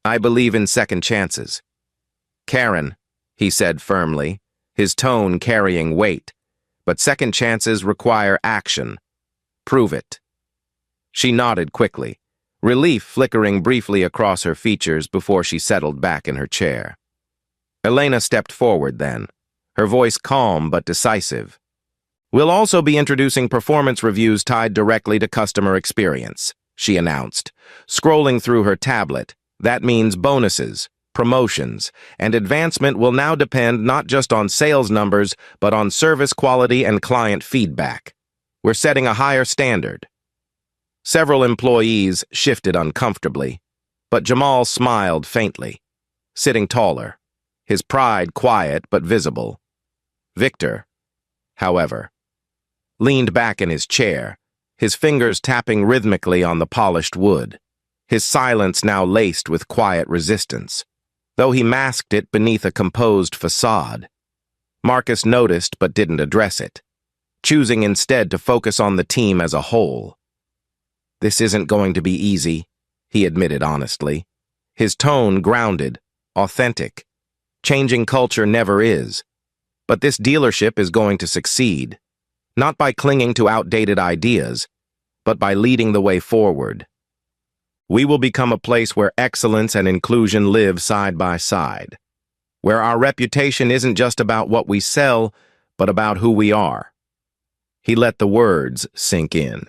I believe in second chances. Karen, he said firmly, his tone carrying weight, but second chances require action. Prove it. She nodded quickly, relief flickering briefly across her features before she settled back in her chair. Elena stepped forward then, her voice calm but decisive. We'll also be introducing performance reviews tied directly to customer experience, she announced, scrolling through her tablet. That means bonuses, promotions, and advancement will now depend not just on sales numbers, but on service quality and client feedback. We're setting a higher standard. Several employees shifted uncomfortably, but Jamal smiled faintly, sitting taller, his pride quiet but visible. Victor, however, leaned back in his chair, his fingers tapping rhythmically on the polished wood, his silence now laced with quiet resistance, though he masked it beneath a composed facade. Marcus noticed but didn't address it, choosing instead to focus on the team as a whole. "This isn't going to be easy," he admitted honestly, his tone grounded, authentic. "Changing culture never is. But this dealership is going to succeed, not by clinging to outdated ideas, but by leading the way forward. We will become a place where excellence and inclusion live side by side, where our reputation isn't just about what we sell, but about who we are." He let the words sink in,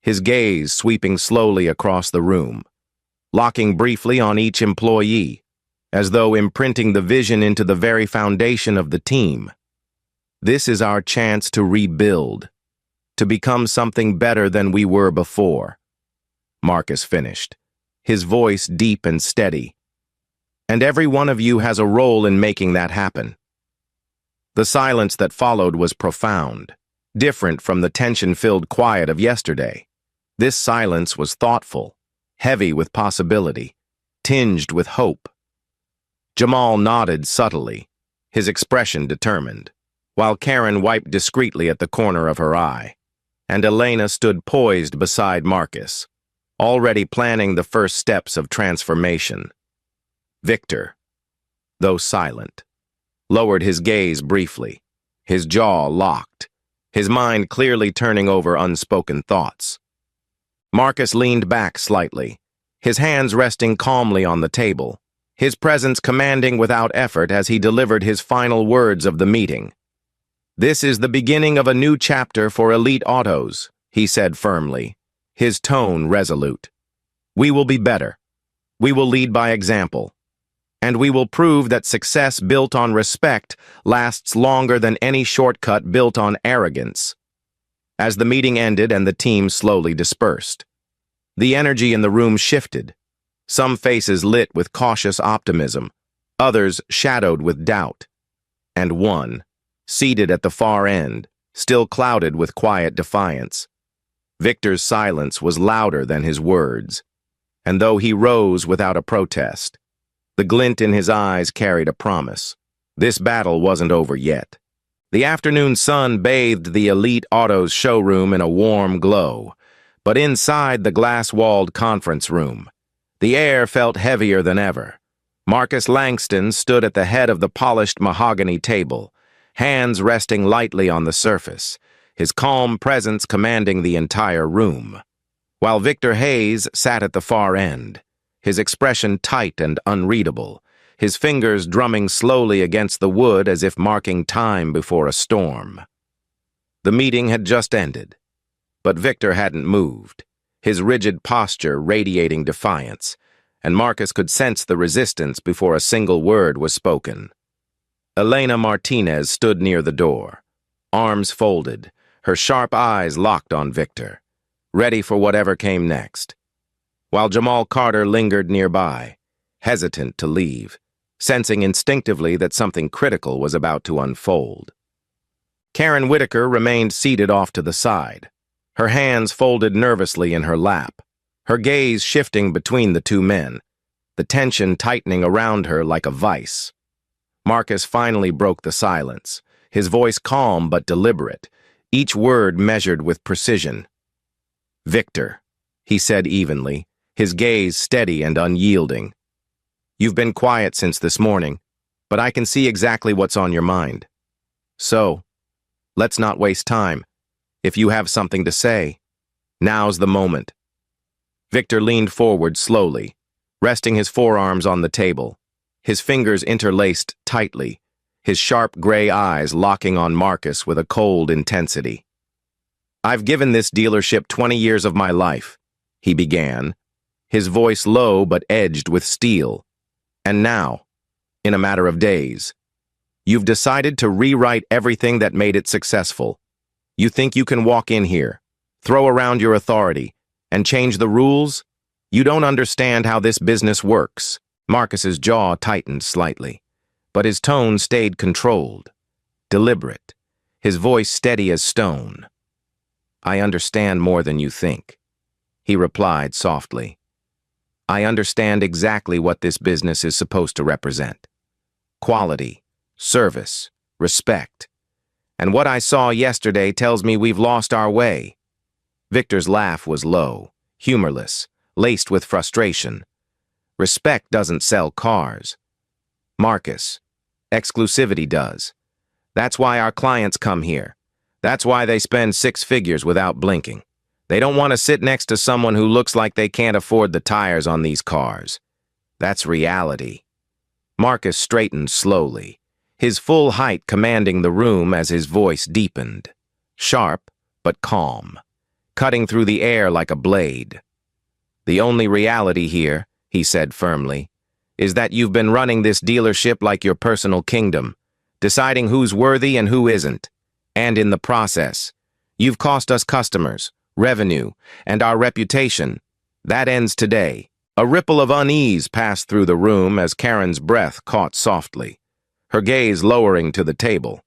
his gaze sweeping slowly across the room, locking briefly on each employee, as though imprinting the vision into the very foundation of the team. "This is our chance to rebuild, to become something better than we were before," Marcus finished, his voice deep and steady. "And every one of you has a role in making that happen." The silence that followed was profound, different from the tension-filled quiet of yesterday. This silence was thoughtful, heavy with possibility, tinged with hope. Jamal nodded subtly, his expression determined, while Karen wiped discreetly at the corner of her eye, and Elena stood poised beside Marcus, already planning the first steps of transformation. Victor, though silent, lowered his gaze briefly, his jaw locked, his mind clearly turning over unspoken thoughts. Marcus leaned back slightly, his hands resting calmly on the table, his presence commanding without effort as he delivered his final words of the meeting. "This is the beginning of a new chapter for Elite Autos," he said firmly, his tone resolute. "We will be better. We will lead by example. And we will prove that success built on respect lasts longer than any shortcut built on arrogance." As the meeting ended and the team slowly dispersed, the energy in the room shifted, some faces lit with cautious optimism, others shadowed with doubt, and one, seated at the far end, still clouded with quiet defiance. Victor's silence was louder than his words, and though he rose without a protest, the glint in his eyes carried a promise. This battle wasn't over yet. The afternoon sun bathed the Elite Autos showroom in a warm glow, but inside the glass-walled conference room, the air felt heavier than ever. Marcus Langston stood at the head of the polished mahogany table, hands resting lightly on the surface, his calm presence commanding the entire room, while Victor Hayes sat at the far end, his expression tight and unreadable, his fingers drumming slowly against the wood as if marking time before a storm. The meeting had just ended, but Victor hadn't moved, his rigid posture radiating defiance, and Marcus could sense the resistance before a single word was spoken. Elena Martinez stood near the door, arms folded, her sharp eyes locked on Victor, ready for whatever came next, while Jamal Carter lingered nearby, hesitant to leave, sensing instinctively that something critical was about to unfold. Karen Whitaker remained seated off to the side, her hands folded nervously in her lap, her gaze shifting between the two men, the tension tightening around her like a vice. Marcus finally broke the silence, his voice calm but deliberate, each word measured with precision. "Victor," he said evenly, his gaze steady and unyielding. "You've been quiet since this morning, but I can see exactly what's on your mind. So, let's not waste time. If you have something to say, now's the moment." Victor leaned forward slowly, resting his forearms on the table, his fingers interlaced tightly, his sharp gray eyes locking on Marcus with a cold intensity. "I've given this dealership 20 years of my life," he began, his voice low but edged with steel. And now, in a matter of days, you've decided to rewrite everything that made it successful. You think you can walk in here, throw around your authority, and change the rules? You don't understand how this business works. Marcus's jaw tightened slightly, but his tone stayed controlled, deliberate, his voice steady as stone. I understand more than you think, he replied softly. I understand exactly what this business is supposed to represent. Quality, service, respect. And what I saw yesterday tells me we've lost our way. Victor's laugh was low, humorless, laced with frustration. Respect doesn't sell cars. Marcus, exclusivity does. That's why our clients come here. That's why they spend 6 figures without blinking. They don't want to sit next to someone who looks like they can't afford the tires on these cars. That's reality. Marcus straightened slowly, his full height commanding the room as his voice deepened. Sharp, but calm, cutting through the air like a blade. The only reality here, he said firmly, is that you've been running this dealership like your personal kingdom, deciding who's worthy and who isn't. And in the process, you've cost us customers, revenue, and our reputation. That ends today. A ripple of unease passed through the room as Karen's breath caught softly, her gaze lowering to the table,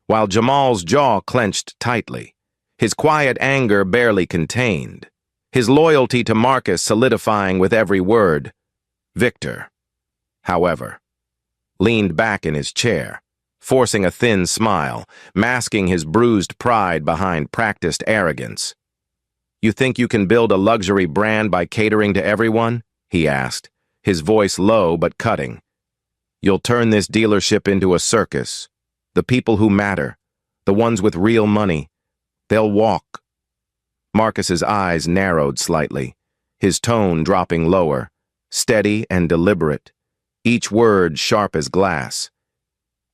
while Jamal's jaw clenched tightly, his quiet anger barely contained, his loyalty to Marcus solidifying with every word. Victor, however, leaned back in his chair, forcing a thin smile, masking his bruised pride behind practiced arrogance. You think you can build a luxury brand by catering to everyone? He asked, his voice low but cutting. You'll turn this dealership into a circus. The people who matter, the ones with real money, they'll walk. Marcus's eyes narrowed slightly, his tone dropping lower, steady and deliberate, each word sharp as glass.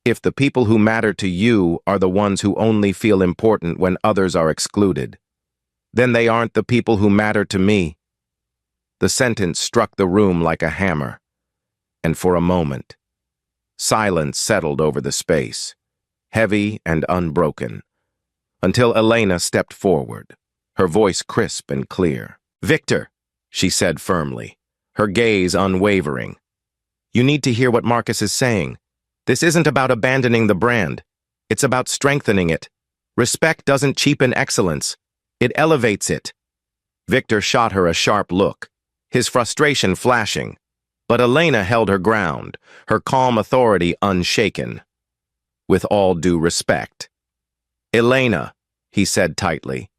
If the people who matter to you are the ones who only feel important when others are excluded, then they aren't the people who matter to me. The sentence struck the room like a hammer, and for a moment, silence settled over the space, heavy and unbroken, until Elena stepped forward, her voice crisp and clear. Victor, she said firmly, her gaze unwavering. You need to hear what Marcus is saying. This isn't about abandoning the brand. It's about strengthening it. Respect doesn't cheapen excellence. It elevates it. Victor shot her a sharp look, his frustration flashing, but Elena held her ground, her calm authority unshaken. With all due respect. Elena, he said tightly,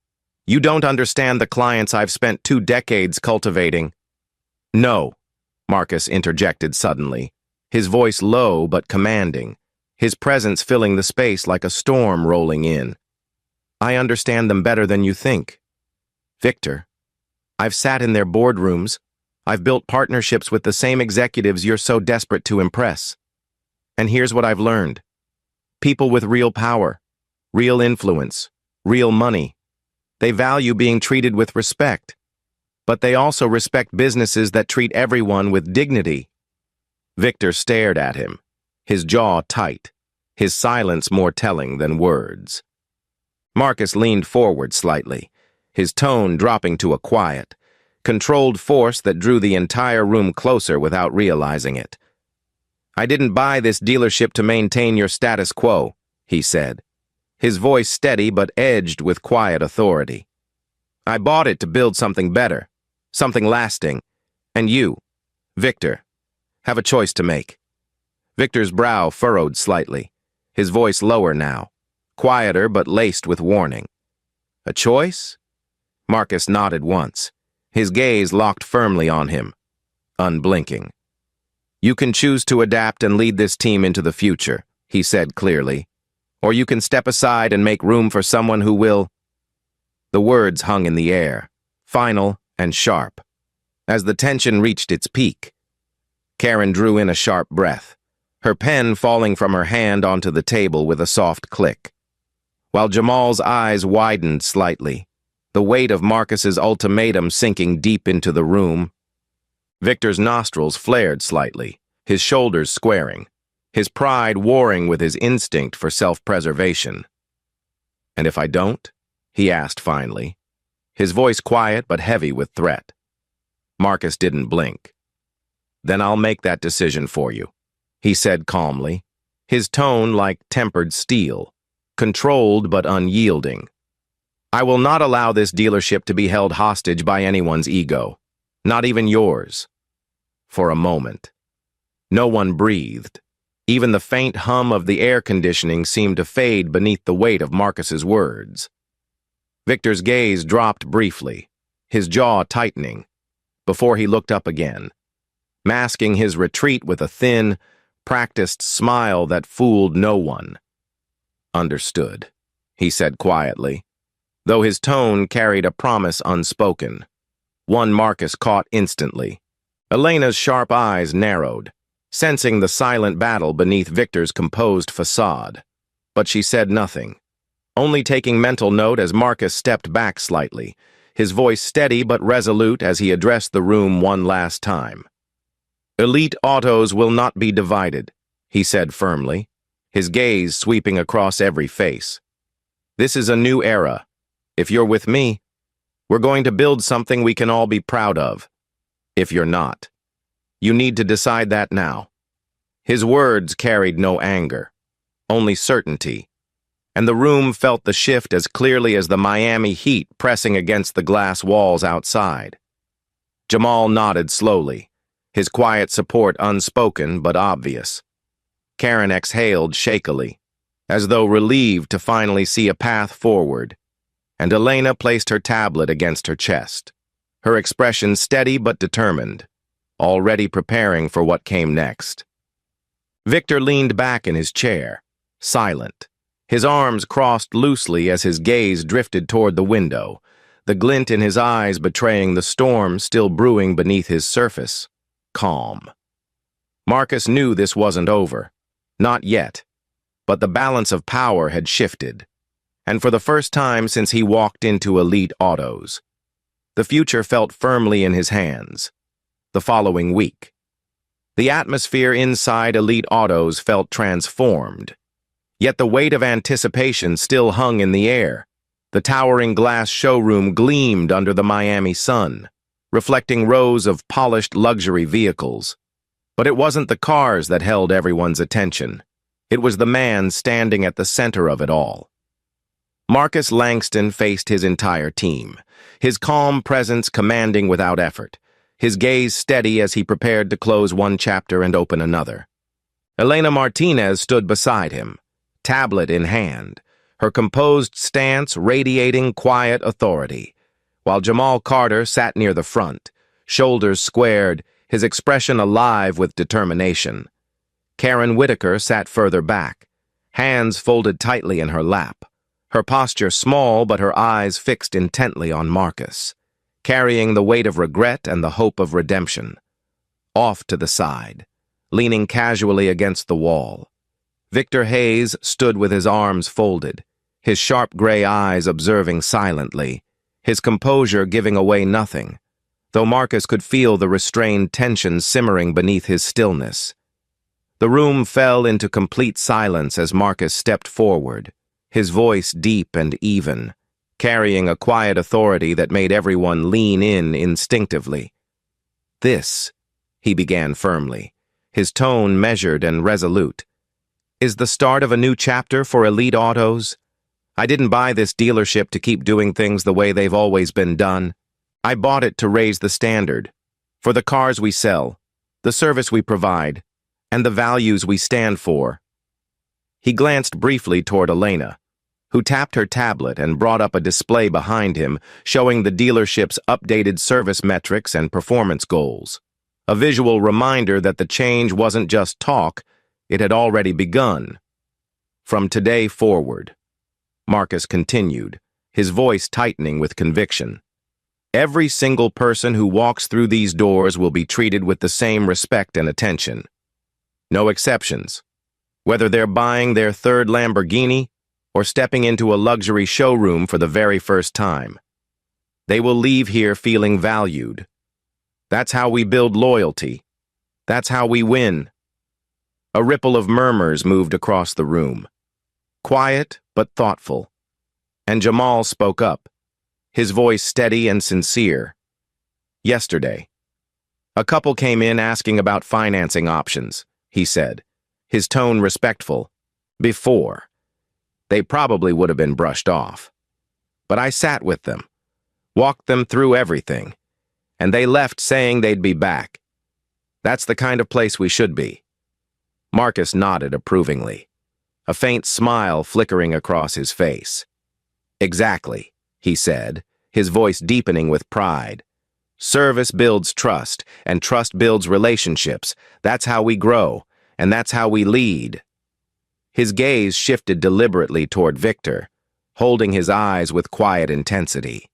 you don't understand the clients I've spent 2 decades cultivating. No, Marcus interjected suddenly, his voice low but commanding, his presence filling the space like a storm rolling in. I understand them better than you think. Victor, I've sat in their boardrooms. I've built partnerships with the same executives you're so desperate to impress. And here's what I've learned. People with real power, real influence, real money. They value being treated with respect, but they also respect businesses that treat everyone with dignity. Victor stared at him, his jaw tight, his silence more telling than words. Marcus leaned forward slightly, his tone dropping to a quiet, controlled force that drew the entire room closer without realizing it. I didn't buy this dealership to maintain your status quo, he said, his voice steady but edged with quiet authority. I bought it to build something better, something lasting, and you, Victor, have a choice to make. Victor's brow furrowed slightly, his voice lower now, quieter but laced with warning. A choice? Marcus nodded once, his gaze locked firmly on him, unblinking. You can choose to adapt and lead this team into the future, he said clearly, or you can step aside and make room for someone who will. The words hung in the air, final and sharp, as the tension reached its peak. Karen drew in a sharp breath, her pen falling from her hand onto the table with a soft click. While Jamal's eyes widened slightly, the weight of Marcus's ultimatum sinking deep into the room. Victor's nostrils flared slightly, his shoulders squaring, his pride warring with his instinct for self-preservation. "And if I don't?" he asked finally, his voice quiet but heavy with threat. Marcus didn't blink. "Then I'll make that decision for you," he said calmly, his tone like tempered steel, controlled but unyielding. "I will not allow this dealership to be held hostage by anyone's ego, not even yours." For a moment, no one breathed. Even the faint hum of the air conditioning seemed to fade beneath the weight of Marcus's words. Victor's gaze dropped briefly, his jaw tightening, before he looked up again, masking his retreat with a thin, practiced smile that fooled no one. "Understood," he said quietly, though his tone carried a promise unspoken, one Marcus caught instantly. Elena's sharp eyes narrowed, sensing the silent battle beneath Victor's composed facade. But she said nothing, only taking mental note as Marcus stepped back slightly, his voice steady but resolute as he addressed the room one last time. "Elite Autos will not be divided," he said firmly, his gaze sweeping across every face. "This is a new era. If you're with me, we're going to build something we can all be proud of. If you're not, you need to decide that now." His words carried no anger, only certainty, and the room felt the shift as clearly as the Miami heat pressing against the glass walls outside. Jamal nodded slowly, his quiet support unspoken but obvious. Karen exhaled shakily, as though relieved to finally see a path forward, and Elena placed her tablet against her chest, her expression steady but determined, already preparing for what came next. Victor leaned back in his chair, silent, his arms crossed loosely as his gaze drifted toward the window, the glint in his eyes betraying the storm still brewing beneath his surface, calm. Marcus knew this wasn't over, not yet, but the balance of power had shifted, and for the first time since he walked into Elite Autos, the future felt firmly in his hands. The following week, the atmosphere inside Elite Autos felt transformed, yet the weight of anticipation still hung in the air. The towering glass showroom gleamed under the Miami sun, reflecting rows of polished luxury vehicles. But it wasn't the cars that held everyone's attention. It was the man standing at the center of it all. Marcus Langston faced his entire team, his calm presence commanding without effort, his gaze steady as he prepared to close one chapter and open another. Elena Martinez stood beside him, tablet in hand, her composed stance radiating quiet authority, while Jamal Carter sat near the front, shoulders squared, his expression alive with determination. Karen Whitaker sat further back, hands folded tightly in her lap, her posture small but her eyes fixed intently on Marcus, carrying the weight of regret and the hope of redemption. Off to the side, leaning casually against the wall, Victor Hayes stood with his arms folded, his sharp gray eyes observing silently, his composure giving away nothing, though Marcus could feel the restrained tension simmering beneath his stillness. The room fell into complete silence as Marcus stepped forward, his voice deep and even, carrying a quiet authority that made everyone lean in instinctively. "This," he began firmly, his tone measured and resolute, "is the start of a new chapter for Elite Autos. I didn't buy this dealership to keep doing things the way they've always been done. I bought it to raise the standard, for the cars we sell, the service we provide, and the values we stand for." He glanced briefly toward Elena, who tapped her tablet and brought up a display behind him showing the dealership's updated service metrics and performance goals, a visual reminder that the change wasn't just talk, it had already begun. "From today forward," Marcus continued, his voice tightening with conviction, "every single person who walks through these doors will be treated with the same respect and attention. No exceptions, whether they're buying their third Lamborghini or stepping into a luxury showroom for the very first time. They will leave here feeling valued. That's how we build loyalty. That's how we win. A ripple of murmurs moved across the room. Quiet, but thoughtful. And Jamal spoke up, his voice steady and sincere. Yesterday, a couple came in asking about financing options, he said, his tone respectful. Before, they probably would have been brushed off. But I sat with them, walked them through everything, and they left saying they'd be back. That's the kind of place we should be. Marcus nodded approvingly, a faint smile flickering across his face. Exactly, he said, his voice deepening with pride. Service builds trust, and trust builds relationships. That's how we grow, and that's how we lead. His gaze shifted deliberately toward Victor, holding his eyes with quiet intensity.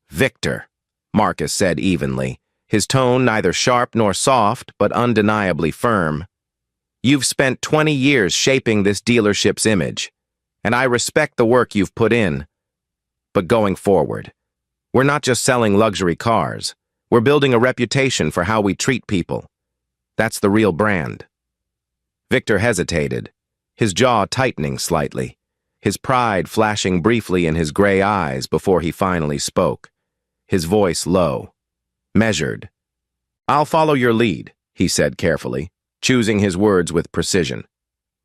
Victor, Marcus said evenly, his tone neither sharp nor soft, but undeniably firm. You've spent 20 years shaping this dealership's image, and I respect the work you've put in. But going forward, we're not just selling luxury cars. We're building a reputation for how we treat people. That's the real brand. Victor hesitated, his jaw tightening slightly, his pride flashing briefly in his gray eyes before he finally spoke, his voice low, measured. I'll follow your lead, he said carefully, choosing his words with precision.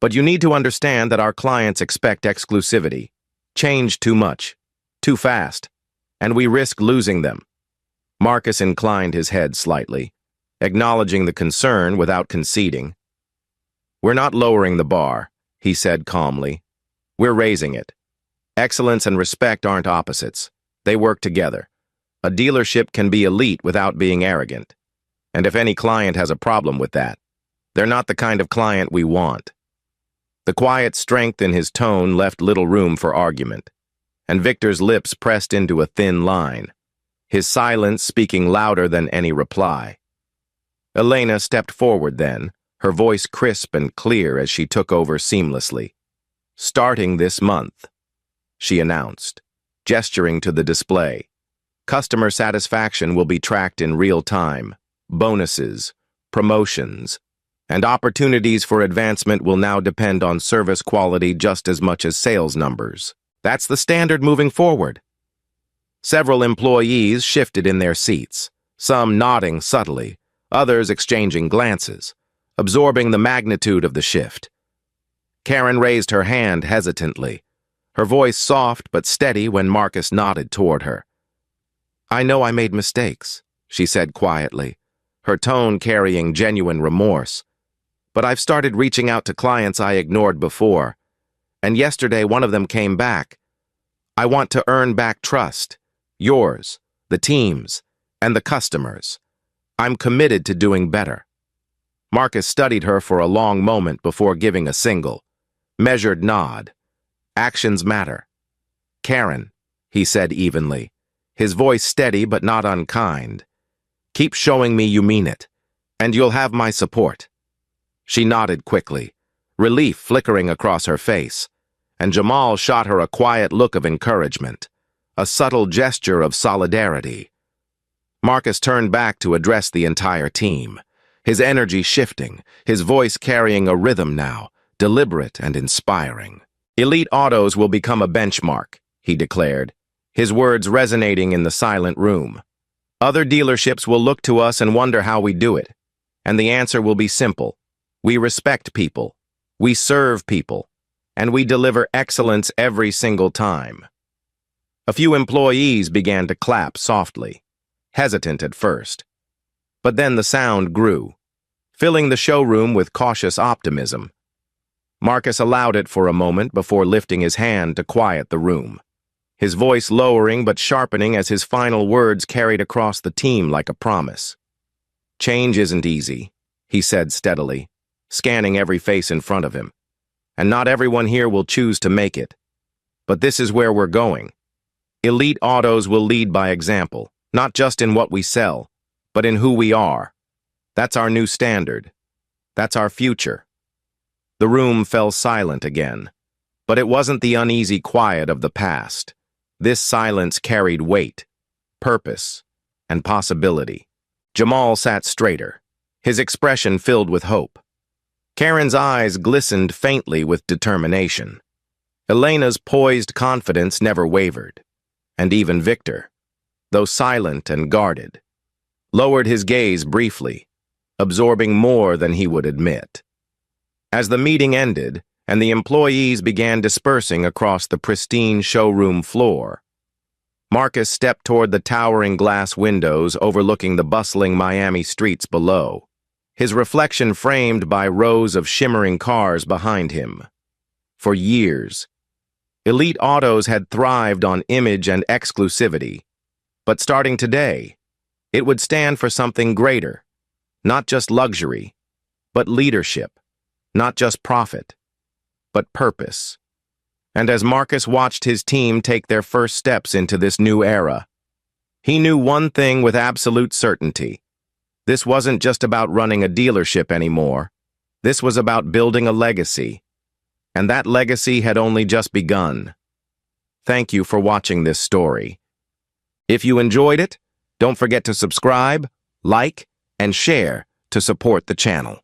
But you need to understand that our clients expect exclusivity. Change too much, too fast, and we risk losing them. Marcus inclined his head slightly, acknowledging the concern without conceding. We're not lowering the bar, he said calmly. We're raising it. Excellence and respect aren't opposites. They work together. A dealership can be elite without being arrogant. And if any client has a problem with that, they're not the kind of client we want. The quiet strength in his tone left little room for argument, and Victor's lips pressed into a thin line, his silence speaking louder than any reply. Elena stepped forward then, her voice crisp and clear as she took over seamlessly. Starting this month, she announced, gesturing to the display. Customer satisfaction will be tracked in real time. Bonuses, promotions, and opportunities for advancement will now depend on service quality just as much as sales numbers. That's the standard moving forward. Several employees shifted in their seats, some nodding subtly, others exchanging glances, absorbing the magnitude of the shift. Karen raised her hand hesitantly, her voice soft but steady when Marcus nodded toward her. I know I made mistakes, she said quietly, her tone carrying genuine remorse. But I've started reaching out to clients I ignored before, and yesterday one of them came back. I want to earn back trust, yours, the team's, and the customers. I'm committed to doing better. Marcus studied her for a long moment before giving a single, measured nod. Actions matter. Karen, he said evenly, his voice steady but not unkind. Keep showing me you mean it, and you'll have my support. She nodded quickly, relief flickering across her face, and Jamal shot her a quiet look of encouragement, a subtle gesture of solidarity. Marcus turned back to address the entire team, his energy shifting, his voice carrying a rhythm now, deliberate and inspiring. Elite Autos will become a benchmark, he declared, his words resonating in the silent room. Other dealerships will look to us and wonder how we do it, and the answer will be simple. We respect people, we serve people, and we deliver excellence every single time. A few employees began to clap softly, hesitant at first. But then the sound grew, filling the showroom with cautious optimism. Marcus allowed it for a moment before lifting his hand to quiet the room, his voice lowering but sharpening as his final words carried across the team like a promise. Change isn't easy, he said steadily, scanning every face in front of him. And not everyone here will choose to make it. But this is where we're going. Elite Autos will lead by example, not just in what we sell, but in who we are. That's our new standard. That's our future. The room fell silent again, but it wasn't the uneasy quiet of the past. This silence carried weight, purpose, and possibility. Jamal sat straighter, his expression filled with hope. Karen's eyes glistened faintly with determination. Elena's poised confidence never wavered, and even Victor, though silent and guarded, lowered his gaze briefly, absorbing more than he would admit. As the meeting ended and the employees began dispersing across the pristine showroom floor, Marcus stepped toward the towering glass windows overlooking the bustling Miami streets below, his reflection framed by rows of shimmering cars behind him. For years, Elite Autos had thrived on image and exclusivity, but starting today, it would stand for something greater, not just luxury, but leadership, not just profit, but purpose. And as Marcus watched his team take their first steps into this new era, he knew one thing with absolute certainty. This wasn't just about running a dealership anymore. This was about building a legacy. And that legacy had only just begun. Thank you for watching this story. If you enjoyed it, don't forget to subscribe, like, and share to support the channel.